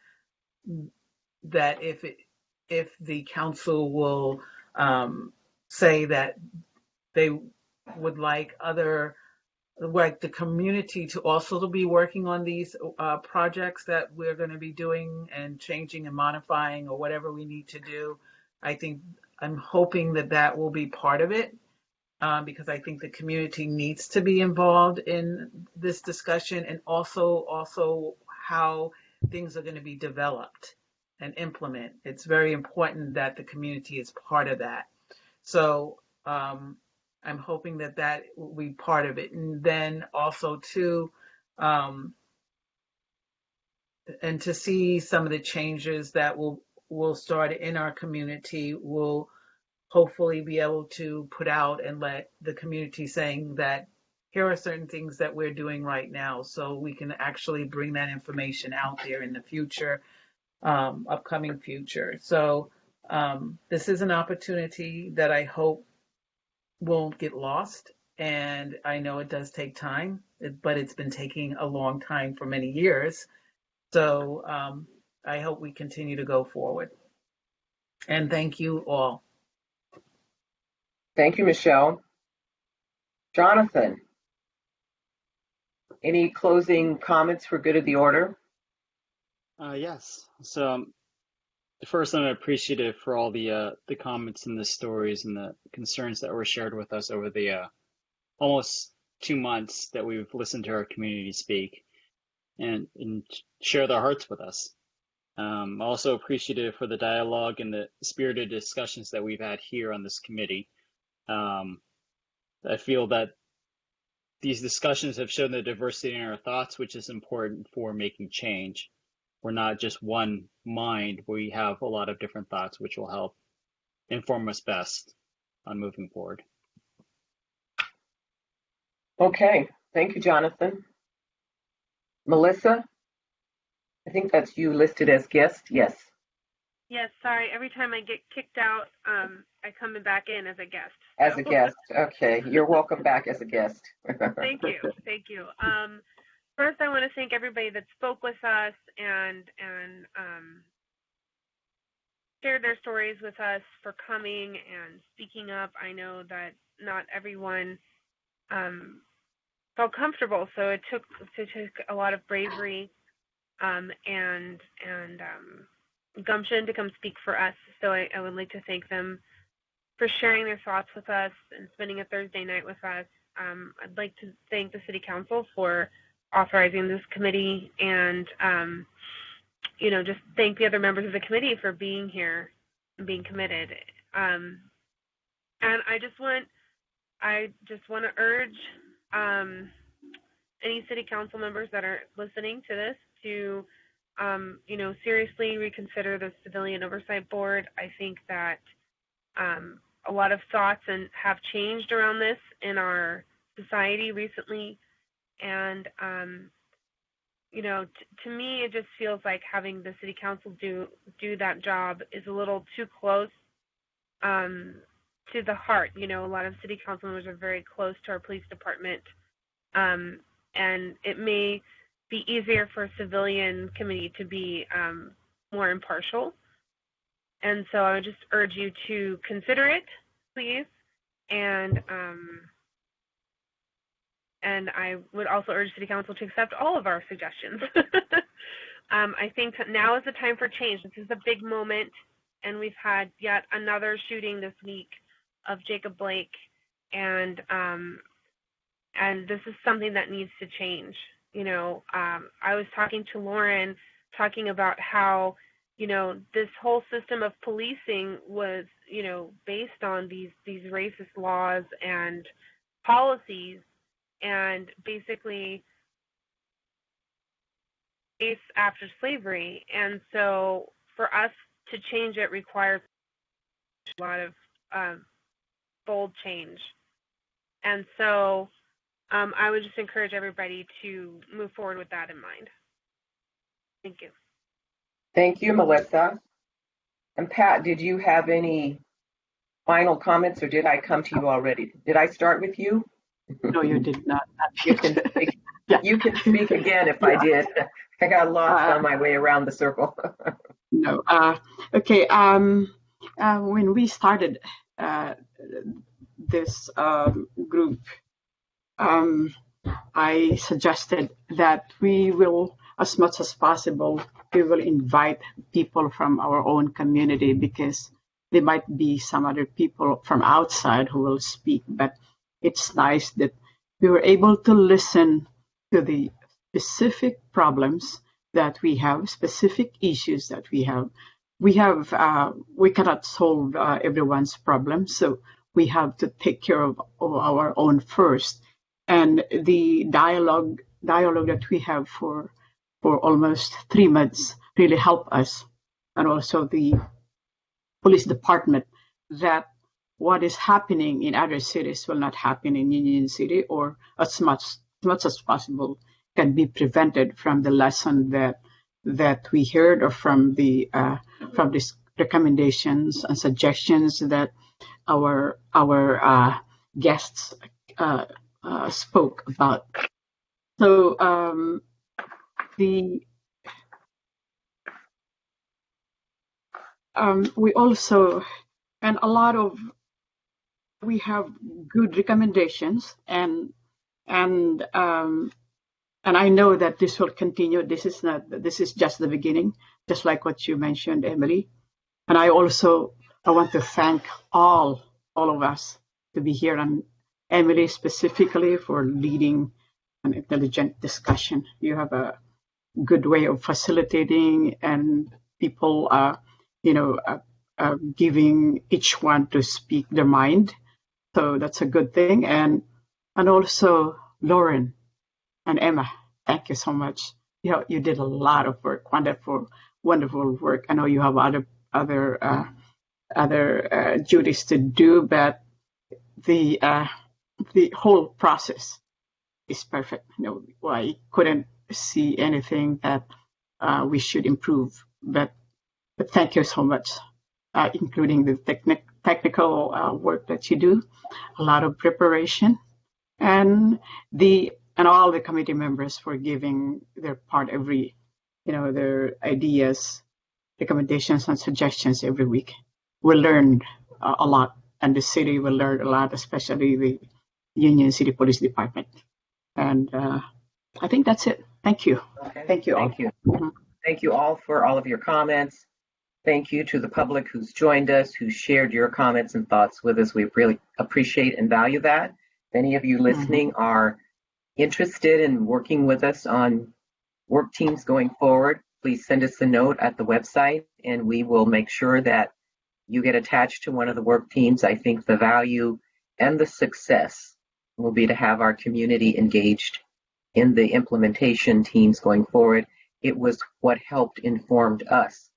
if the council will say that they would like the community to also be working on these projects that we're going to be doing and changing and modifying or whatever we need to do. I'm hoping that will be part of it, because I think the community needs to be involved in this discussion, and also how things are going to be developed and implement. It's very important that the community is part of that. So I'm hoping that that will be part of it. And then also too, and to see some of the changes that will start in our community, will hopefully be able to put out and let the community saying that here are certain things that we're doing right now, so we can actually bring that information out there in the future, upcoming future. So this is an opportunity that I hope won't get lost. And I know it does take time, but it's been taking a long time for many years. So I hope we continue to go forward. And thank you all. Thank you, Michelle. Jonathan, any closing comments for good of the order? Yes. So first, I'm appreciative for all the comments and the stories and the concerns that were shared with us over the almost 2 months that we've listened to our community speak and share their hearts with us. Also appreciative for the dialogue and the spirited discussions that we've had here on this committee. I feel that these discussions have shown the diversity in our thoughts, which is important for making change. We're not just one mind. We have a lot of different thoughts, which will help inform us best on moving forward. Okay, thank you, Jonathan. Melissa, I think that's you listed as guest. Yes. Yes, sorry. Every time I get kicked out, I come back in as a guest. As a guest. Okay, you're welcome back as a guest. Thank you. Thank you. First, I want to thank everybody that spoke with us and shared their stories with us, for coming and speaking up. I know that not everyone felt comfortable, so it took a lot of bravery and gumption to come speak for us. So I would like to thank them for sharing their thoughts with us and spending a Thursday night with us. I'd like to thank the City Council for authorizing this committee, and just thank the other members of the committee for being here and being committed. And I just want to urge any City Council members that are listening to this to seriously reconsider the Civilian Oversight Board. I think that a lot of thoughts have changed around this in our society recently, and to me, it just feels like having the City Council do that job is a little too close to the heart. A lot of City Council members are very close to our police department, and it may be easier for a civilian committee to be more impartial. And so I would just urge you to consider it, please. And I would also urge City Council to accept all of our suggestions. I think now is the time for change. This is a big moment, and we've had yet another shooting this week of Jacob Blake, and this is something that needs to change. I was talking to Lauren, talking about how, this whole system of policing was, based on these racist laws and policies, and basically based after slavery. And so for us to change it requires a lot of bold change. And so I would just encourage everybody to move forward with that in mind. Thank you. Thank you, Melissa. And Pat, did you have any final comments, or did I come to you already? Did I start with you? No, you did not. You can speak, you can speak again if I did. I got lost on my way around the circle. No. Okay. When we started this group, I suggested that we will, as much as possible, we will invite people from our own community, because there might be some other people from outside who will speak. But it's nice that we were able to listen to the specific problems that we have, specific issues that we have. We cannot solve everyone's problems, so we have to take care of our own first. And the dialogue that we have for almost 3 months really helped us, and also the police department, that what is happening in other cities will not happen in Union City, or as much as possible can be prevented from the lesson that we heard, or from these recommendations and suggestions that our guests spoke about. So we also, and we have good recommendations, and I know that this will continue. This is just the beginning, just like what you mentioned, Emily. And I want to thank all of us to be here, and Emily specifically for leading an intelligent discussion. You have a good way of facilitating, and people giving each one to speak their mind. So that's a good thing. And also Lauren and Emma, thank you so much. You did a lot of work, wonderful work. I know you have other duties to do, but the whole process is perfect. I couldn't see anything that we should improve. But thank you so much, including the technical work that you do, a lot of preparation, and all the committee members for giving their part their ideas, recommendations, and suggestions every week. We learned a lot, and the city will learn a lot, especially the Union City Police Department. And I think that's it. Thank you. Okay. Thank you all. Thank you. Mm-hmm. Thank you all for all of your comments. Thank you to the public who's joined us, who shared your comments and thoughts with us. We really appreciate and value that. If any of you listening are interested in working with us on work teams going forward, please send us a note at the website, and we will make sure that you get attached to one of the work teams. I think the value and the success will be to have our community engaged in the implementation teams going forward. It was what helped informed us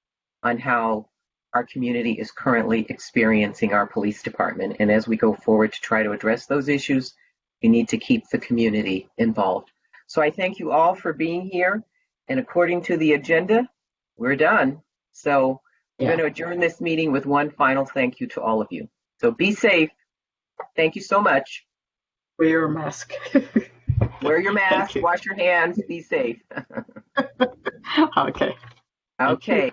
on how our community is currently experiencing our police department. And as we go forward to try to address those issues, we need to keep the community involved. So I thank you all for being here. And according to the agenda, we're done. So we're going to adjourn this meeting with one final thank you to all of you. So be safe. Thank you so much. Wear your mask. Wear your mask, wash your hands, be safe. Okay. Okay.